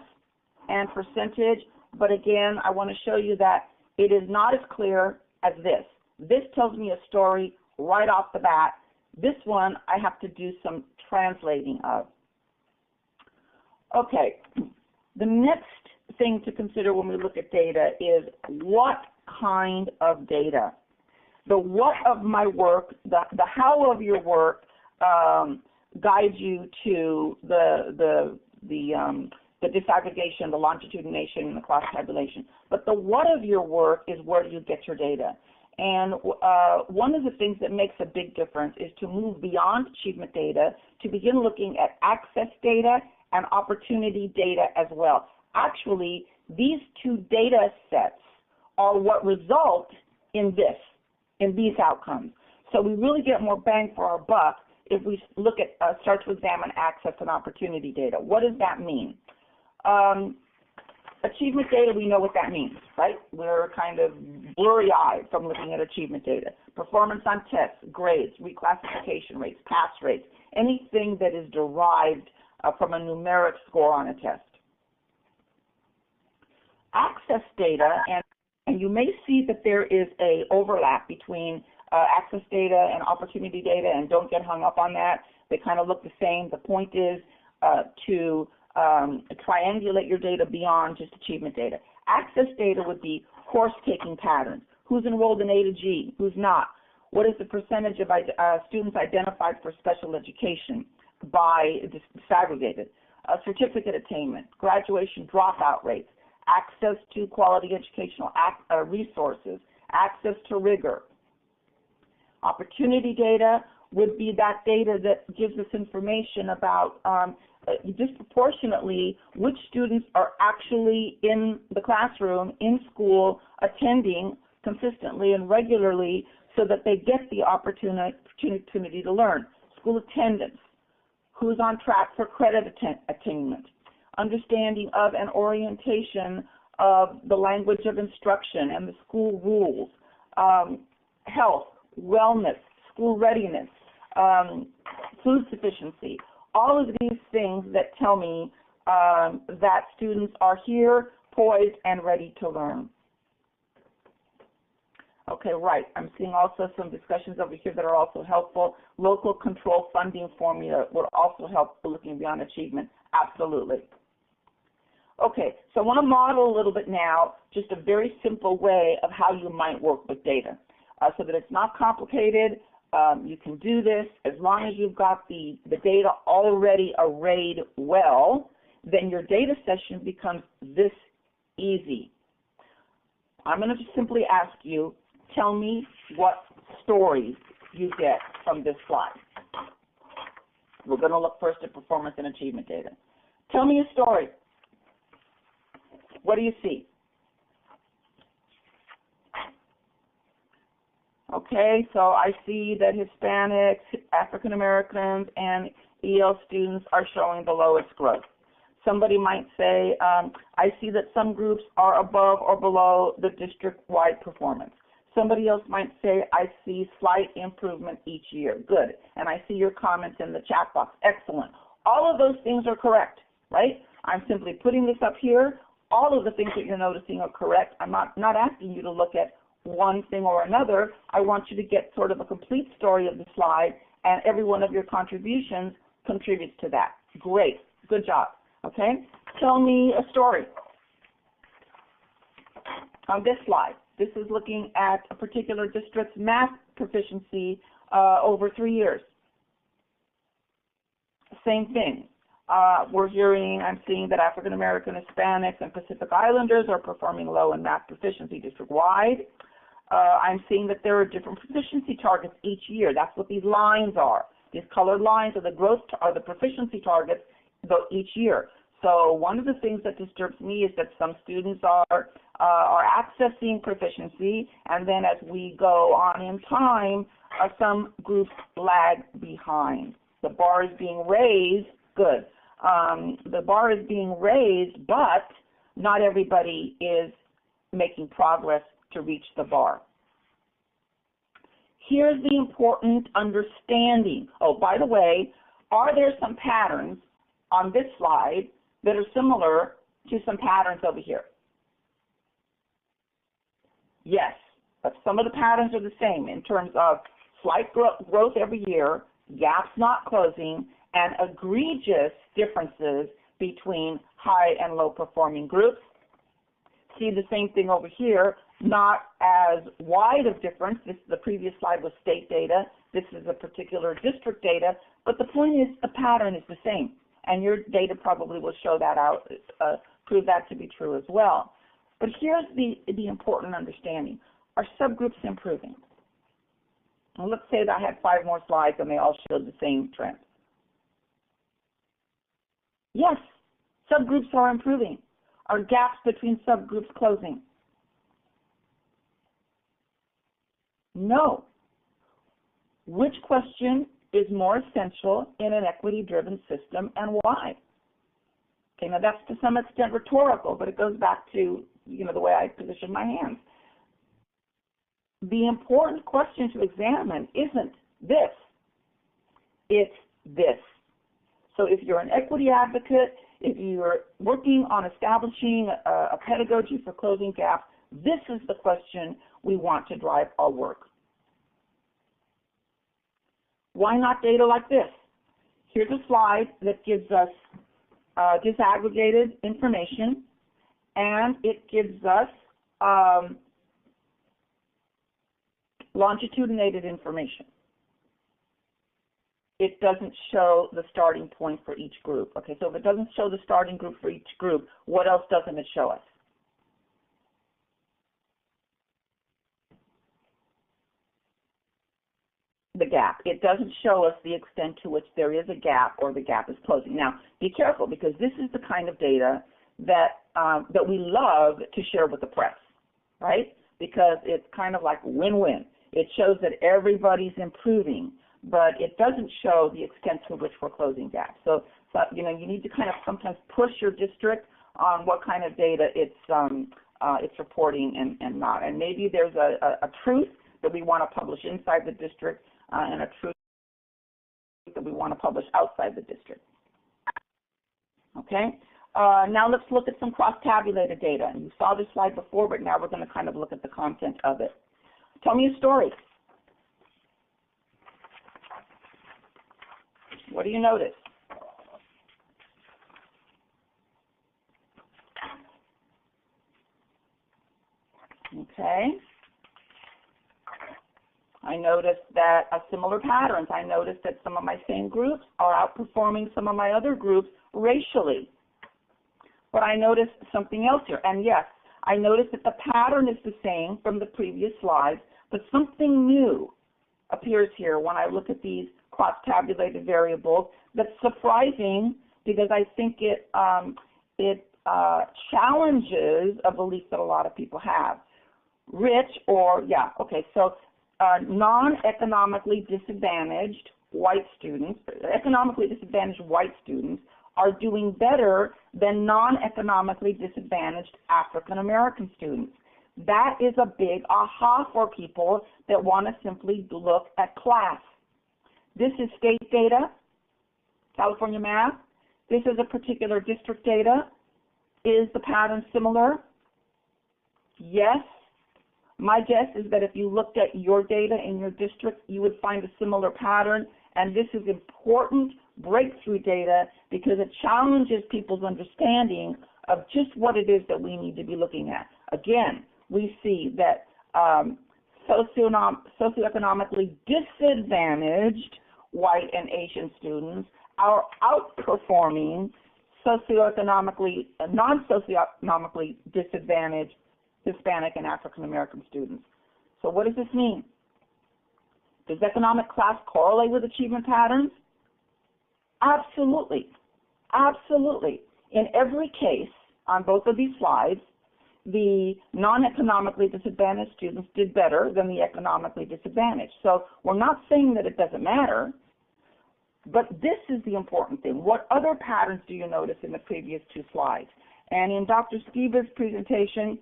and percentage. But again, I want to show you that it is not as clear as this. This tells me a story right off the bat. This one I have to do some translating of. Okay, the next thing to consider when we look at data is what kind of data. The what of my work, the how of your work guides you to the disaggregation, the longitudination, and the cross-tabulation. But the what of your work is where you get your data. And one of the things that makes a big difference is to move beyond achievement data to begin looking at access data and opportunity data as well. Actually, these two data sets are what result in these outcomes. So we really get more bang for our buck if we look at start to examine access and opportunity data. What does that mean? Achievement data, we know what that means, right? We're kind of blurry-eyed from looking at achievement data. Performance on tests, grades, reclassification rates, pass rates, anything that is derived from a numeric score on a test. Access data, and you may see that there is an overlap between access data and opportunity data, and don't get hung up on that. They kind of look the same. The point is to triangulate your data beyond just achievement data. Access data would be course-taking patterns. Who's enrolled in A to G? Who's not? What is the percentage of students identified for special education by disaggregated? Certificate attainment, graduation dropout rates, access to quality educational resources, access to rigor. Opportunity data would be that data that gives us information about disproportionately which students are actually in the classroom, in school, attending consistently and regularly so that they get the opportunity to learn. School attendance, who's on track for credit attainment, understanding of and orientation of the language of instruction and the school rules, health, wellness, school readiness, food sufficiency, all of these things that tell me that students are here, poised, and ready to learn. Okay, right. I'm seeing also some discussions over here that are also helpful. Local control funding formula would also help looking beyond achievement. Absolutely. Okay, so I want to model a little bit now just a very simple way of how you might work with data so that it's not complicated. You can do this as long as you've got the data already arrayed well, then your data session becomes this easy. I'm going to simply ask you, tell me what stories you get from this slide. We're going to look first at performance and achievement data. Tell me a story. What do you see? Okay, so I see that Hispanics, African Americans, and EL students are showing the lowest growth. Somebody might say, I see that some groups are above or below the district-wide performance. Somebody else might say, I see slight improvement each year. Good. And I see your comments in the chat box. Excellent. All of those things are correct, right? I'm simply putting this up here. All of the things that you're noticing are correct. I'm not asking you to look at one thing or another. I want you to get sort of a complete story of the slide, and every one of your contributions contributes to that. Great. Good job. Okay? Tell me a story. On this slide, this is looking at a particular district's math proficiency over 3 years. Same thing. I'm seeing that African American, Hispanics, and Pacific Islanders are performing low in math proficiency district-wide. I'm seeing that there are different proficiency targets each year. That's what these lines are. These colored lines are the proficiency targets each year. So one of the things that disturbs me is that some students are accessing proficiency, and then as we go on in time, some groups lag behind. The bar is being raised. Good. The bar is being raised, but not everybody is making progress to reach the bar. Here's the important understanding. Oh, by the way, are there some patterns on this slide that are similar to some patterns over here? Yes, but some of the patterns are the same in terms of slight growth every year, gaps not closing, and egregious differences between high and low performing groups. See the same thing over here, not as wide of difference. The previous slide was state data. This is a particular district data, but the point is the pattern is the same, and your data probably will show that out, prove that to be true as well. But here's the important understanding. Are subgroups improving? And let's say that I had 5 more slides and they all showed the same trend. Yes, subgroups are improving. Are gaps between subgroups closing? No. Which question is more essential in an equity-driven system and why? Okay, now that's to some extent rhetorical, but it goes back to, the way I position my hands. The important question to examine isn't this, it's this. So if you're an equity advocate, if you're working on establishing a pedagogy for closing gaps, this is the question we want to drive our work. Why not data like this? Here's a slide that gives us disaggregated information, and it gives us longitudinated information. It doesn't show the starting point for each group. Okay, so if it doesn't show the starting group for each group, what else doesn't it show us? The gap. It doesn't show us the extent to which there is a gap or the gap is closing. Now, be careful, because this is the kind of data that that we love to share with the press, right? Because it's kind of like win-win. It shows that everybody's improving, but it doesn't show the extent to which we're closing gaps. So you need to kind of sometimes push your district on what kind of data it's reporting and not. And maybe there's a truth that we want to publish inside the district and a truth that we want to publish outside the district. Okay? Now let's look at some cross-tabulated data. And you saw this slide before, but now we're going to kind of look at the content of it. Tell me a story. What do you notice? Okay. I noticed that similar patterns. I noticed that some of my same groups are outperforming some of my other groups racially. But I noticed something else here. And yes, I noticed that the pattern is the same from the previous slides, but something new appears here when I look at these cross-tabulated variables that's surprising, because I think it challenges a belief that a lot of people have. Non-economically disadvantaged white students, economically disadvantaged white students are doing better than non-economically disadvantaged African American students. That is a big aha for people that want to simply look at class. This is state data, California math. This is a particular district data. Is the pattern similar? Yes. My guess is that if you looked at your data in your district, you would find a similar pattern, and this is important breakthrough data because it challenges people's understanding of just what it is that we need to be looking at. Again, we see that socioeconomically disadvantaged white and Asian students are outperforming non-socioeconomically disadvantaged Hispanic and African American students. So what does this mean? Does economic class correlate with achievement patterns? Absolutely. Absolutely. In every case on both of these slides, the non-economically disadvantaged students did better than the economically disadvantaged. So we're not saying that it doesn't matter, but this is the important thing. What other patterns do you notice in the previous two slides? And in Dr. Skiba's presentation,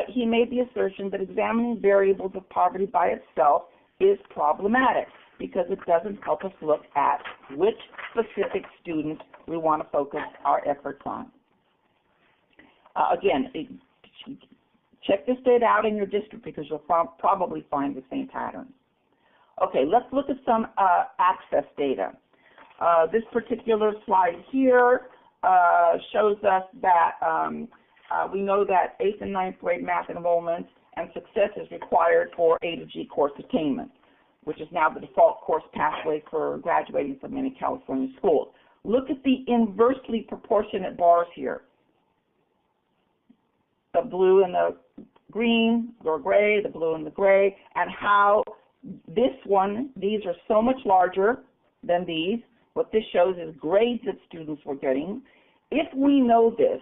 he made the assertion that examining variables of poverty by itself is problematic because it doesn't help us look at which specific students we want to focus our efforts on. Again, check this data out in your district because you'll probably find the same patterns. Okay, let's look at some access data. This particular slide here shows us that we know that 8th and 9th grade math enrollment and success is required for A to G course attainment, which is now the default course pathway for graduating from many California schools. Look at the inversely proportionate bars here. The blue and the green or gray, the blue and the gray, and how these are so much larger than these. What this shows is grades that students were getting. If we know this,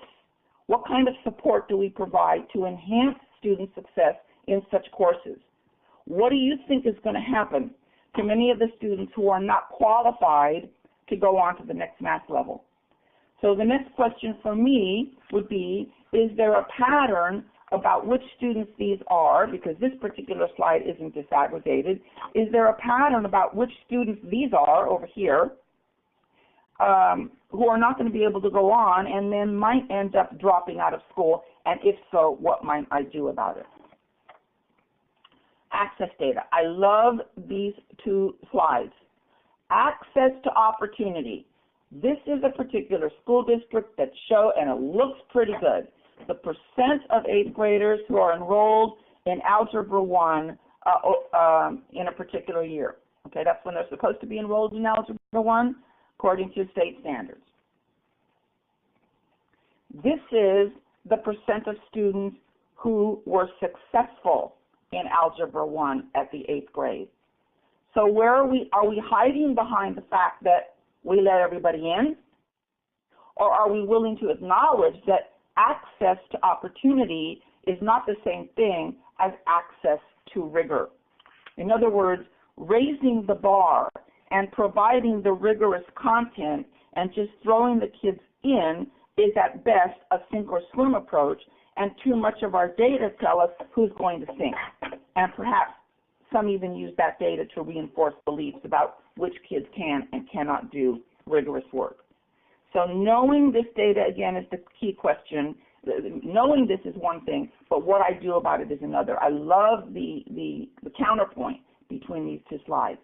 what kind of support do we provide to enhance student success in such courses? What do you think is going to happen to many of the students who are not qualified to go on to the next math level? So the next question for me would be, is there a pattern about which students these are, because this particular slide isn't disaggregated, is there a pattern about which students these are over here who are not going to be able to go on and then might end up dropping out of school, and if so, what might I do about it? Access data. I love these two slides. Access to opportunity. This is a particular school district that and it looks pretty good. The percent of 8th graders who are enrolled in Algebra 1 in a particular year. Okay, that's when they're supposed to be enrolled in Algebra 1 according to state standards. This is the percent of students who were successful in Algebra 1 at the 8th grade. So where are we hiding behind the fact that we let everybody in? Or are we willing to acknowledge that access to opportunity is not the same thing as access to rigor? In other words, raising the bar and providing the rigorous content and just throwing the kids in is at best a sink or swim approach, and too much of our data tell us who's going to sink. And perhaps some even use that data to reinforce beliefs about which kids can and cannot do rigorous work. So knowing this data, again, is the key question. Knowing this is one thing, but what I do about it is another. I love the counterpoint between these two slides.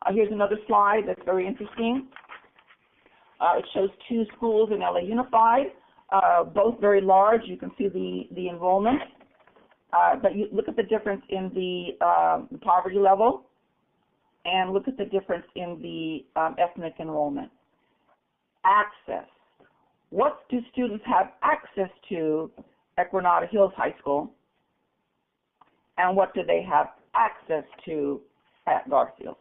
Here's another slide that's very interesting. It shows two schools in LA Unified, both very large. You can see the enrollment, but you look at the difference in the poverty level, and look at the difference in the ethnic enrollment. Access. What do students have access to at Granada Hills High School, and what do they have access to at Garfield?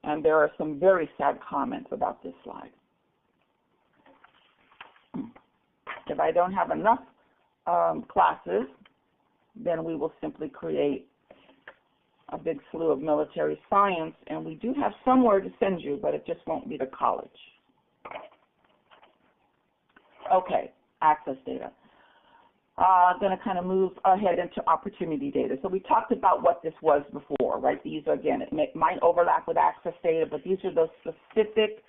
And there are some very sad comments about this slide. If I don't have enough classes, then we will simply create a big slew of military science, and we do have somewhere to send you, but it just won't be to college. Okay, access data. Going to kind of move ahead into opportunity data. So we talked about what this was before, right? These, again, it might overlap with access data, but these are those specific,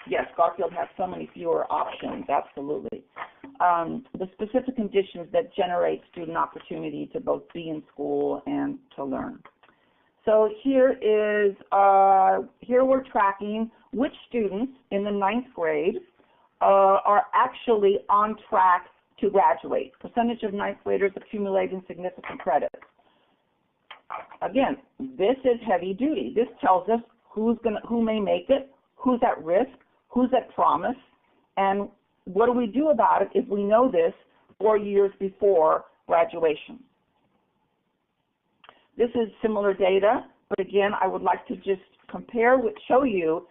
yes, Garfield has so many fewer options, absolutely. The specific conditions that generate student opportunity to both be in school and to learn. So here we're tracking which students in the 9th grade are actually on track to graduate. Percentage of 9th graders accumulating significant credit. Again, this is heavy duty. This tells us who may make it, who's at risk, who's at promise, and what do we do about it if we know this 4 years before graduation. This is similar data, but again, I would like to just compare, show you.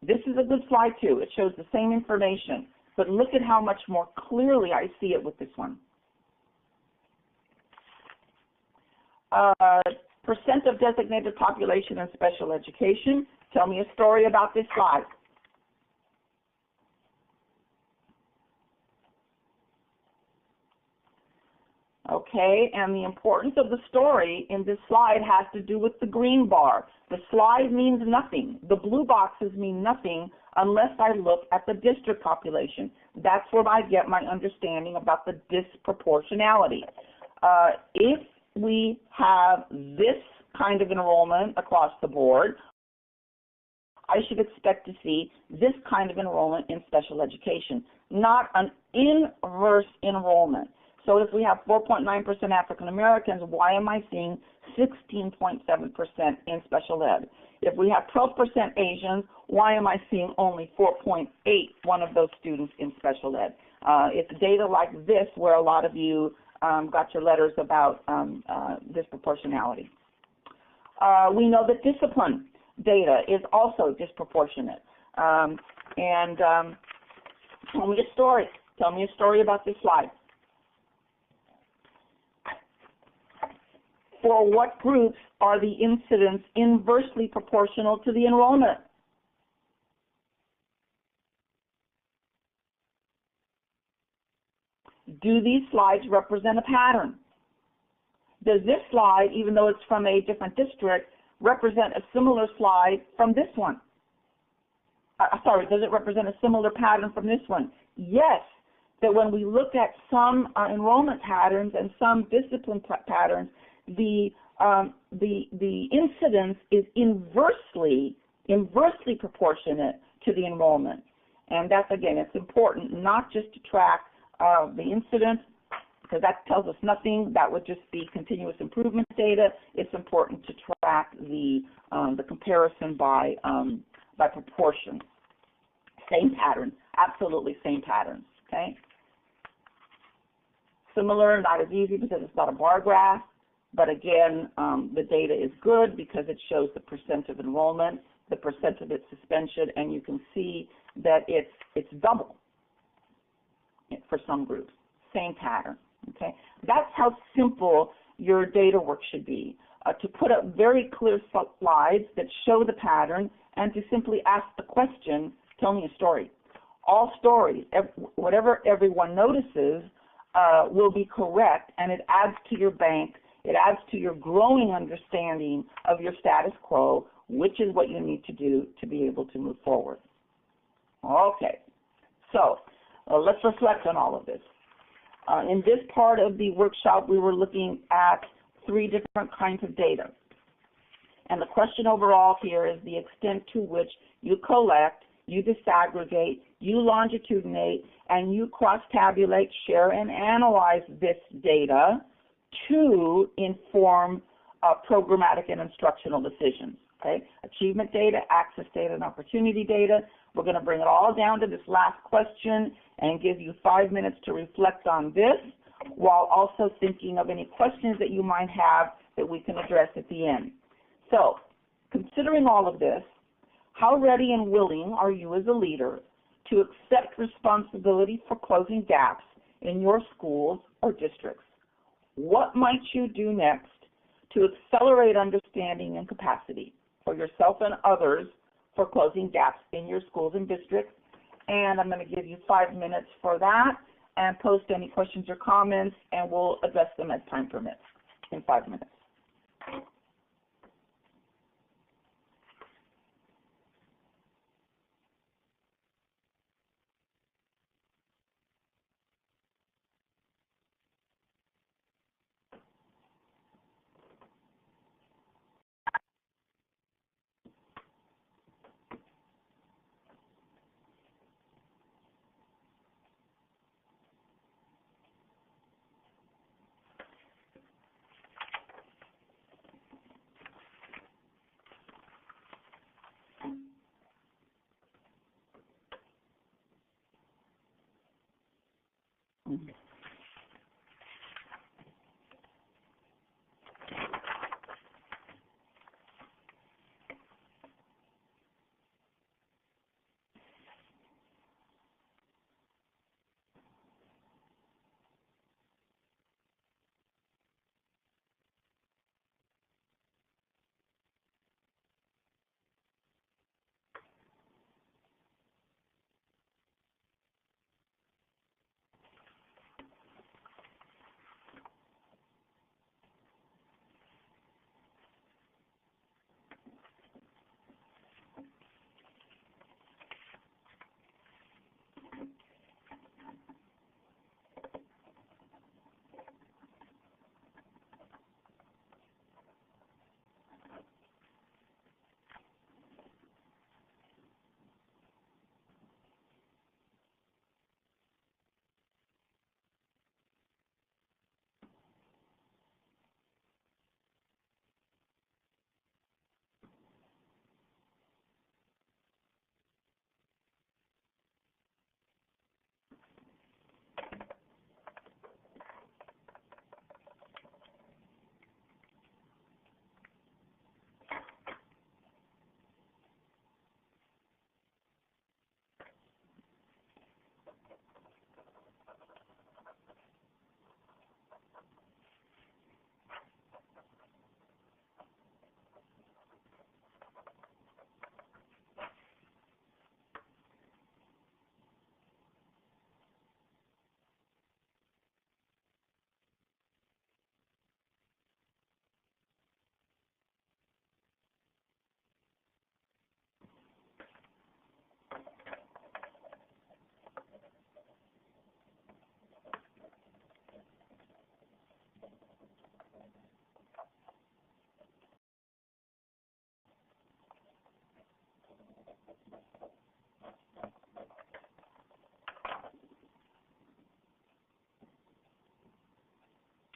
This is a good slide too. It shows the same information, but look at how much more clearly I see it with this one. Percent of designated population in special education. Tell me a story about this slide. Okay, and the importance of the story in this slide has to do with the green bar. The slide means nothing. The blue boxes mean nothing unless I look at the district population. That's where I get my understanding about the disproportionality. If we have this kind of enrollment across the board, I should expect to see this kind of enrollment in special education, not an inverse enrollment. So if we have 4.9% African Americans, why am I seeing 16.7% in special ed? If we have 12% Asians, why am I seeing only 4.8 one of those students in special ed? It's data like this where a lot of you got your letters about disproportionality. We know that discipline data is also disproportionate. Tell me a story. Tell me a story about this slide. For what groups are the incidents inversely proportional to the enrollment? Do these slides represent a pattern? Does this slide, even though it's from a different district, represent a similar slide from this one? Sorry, does it represent a similar pattern from this one? Yes, that when we look at some enrollment patterns and some discipline patterns, the incidence is inversely proportionate to the enrollment. And that's, again, it's important not just to track the incidence, because that tells us nothing. That would just be continuous improvement data. It's important to track the comparison by proportion. Same pattern, absolutely same patterns, okay? Similar, not as easy because it's not a bar graph. But again, the data is good because it shows the percent of enrollment, the percent of its suspension, and you can see that it's double for some groups. Same pattern. Okay, that's how simple your data work should be. To put up very clear slides that show the pattern, and to simply ask the question, "Tell me a story." All stories, whatever everyone notices, will be correct, and it adds to your bank. It adds to your growing understanding of your status quo, which is what you need to do to be able to move forward. Okay, so let's reflect on all of this. In this part of the workshop, we were looking at 3 different kinds of data. And the question overall here is the extent to which you collect, you disaggregate, you longitudinate, and you cross-tabulate, share, and analyze this data to inform programmatic and instructional decisions, okay? Achievement data, access data, and opportunity data. We're going to bring it all down to this last question and give you 5 minutes to reflect on this while also thinking of any questions that you might have that we can address at the end. So, considering all of this, how ready and willing are you as a leader to accept responsibility for closing gaps in your schools or districts? What might you do next to accelerate understanding and capacity for yourself and others for closing gaps in your schools and districts? and I'm going to give you 5 minutes for that, and post any questions or comments, and we'll address them as time permits in 5 minutes.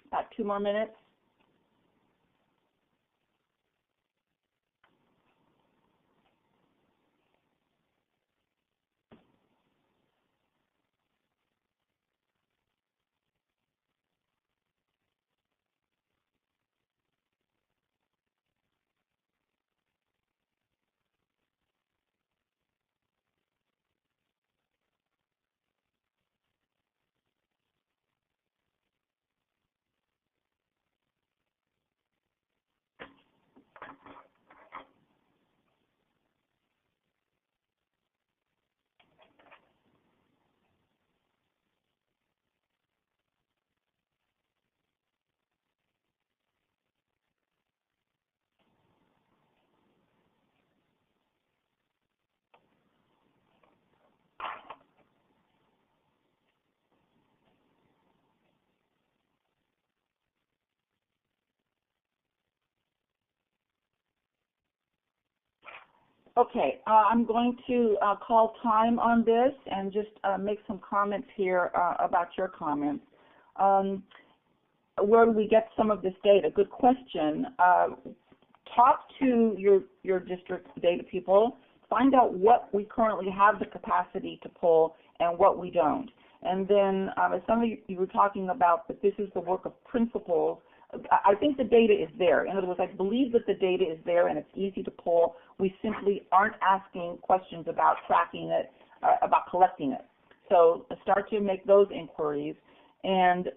About 2 more minutes. Okay, I'm going to call time on this and just make some comments here about your comments. Where do we get some of this data? Good question. Talk to your district data people. Find out what we currently have the capacity to pull and what we don't. And then, as some of you were talking about that this is the work of principals, I think the data is there. In other words, I believe that the data is there and it's easy to pull. We simply aren't asking questions about tracking it, about collecting it. So start to make those inquiries. And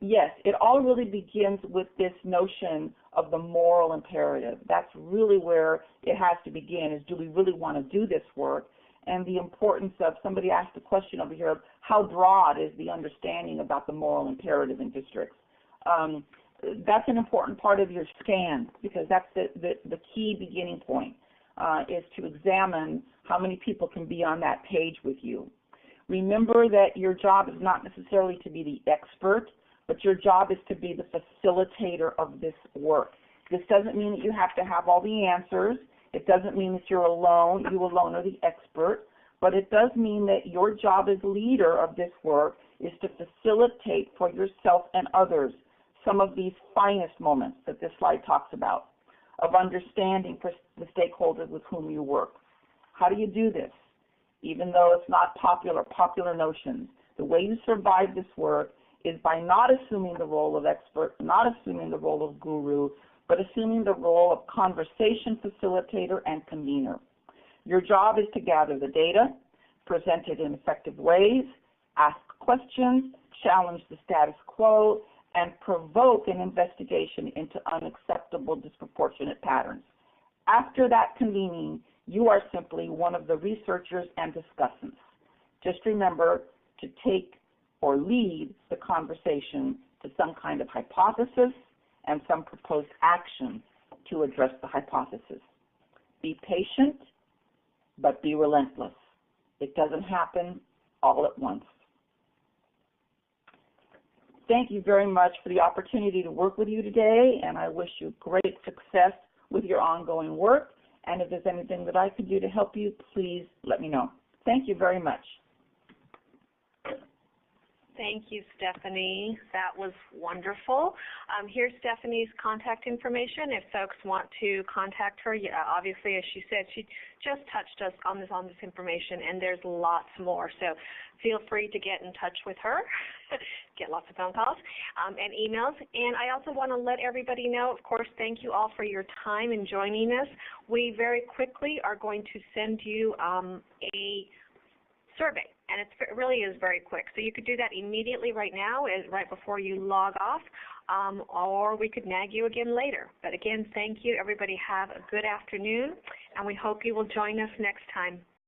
yes, it all really begins with this notion of the moral imperative. That's really where it has to begin, is do we really want to do this work? and the importance of, somebody asked a question over here, of how broad is the understanding about the moral imperative in districts. That's an important part of your scan, because that's the key beginning point, is to examine how many people can be on that page with you. Remember that your job is not necessarily to be the expert, but your job is to be the facilitator of this work. This doesn't mean that you have to have all the answers. It doesn't mean that you're alone, you alone are the expert, but it does mean that your job as leader of this work is to facilitate for yourself and others some of these finest moments that this slide talks about, of understanding for the stakeholders with whom you work. How do you do this? Even though it's not popular notions, the way you survive this work is by not assuming the role of expert, not assuming the role of guru, but assuming the role of conversation facilitator and convener. Your job is to gather the data, present it in effective ways, ask questions, challenge the status quo, and provoke an investigation into unacceptable disproportionate patterns. After that convening, you are simply one of the researchers and discussants. Just remember to take or lead the conversation to some kind of hypothesis and some proposed action to address the hypothesis. Be patient, but be relentless. It doesn't happen all at once. Thank you very much for the opportunity to work with you today, and I wish you great success with your ongoing work. And if there's anything that I can do to help you, please let me know. Thank you very much. Thank you, Stephanie. That was wonderful. Here's Stephanie's contact information. If folks want to contact her, obviously, as she said, she just touched us on this information, and there's lots more. So feel free to get in touch with her, get lots of phone calls and emails. And I also want to let everybody know, of course, thank you all for your time in joining us. We very quickly are going to send you a survey. And it really is very quick. So you could do that immediately right now, right before you log off, or we could nag you again later. But again, thank you. Everybody have a good afternoon, and we hope you will join us next time.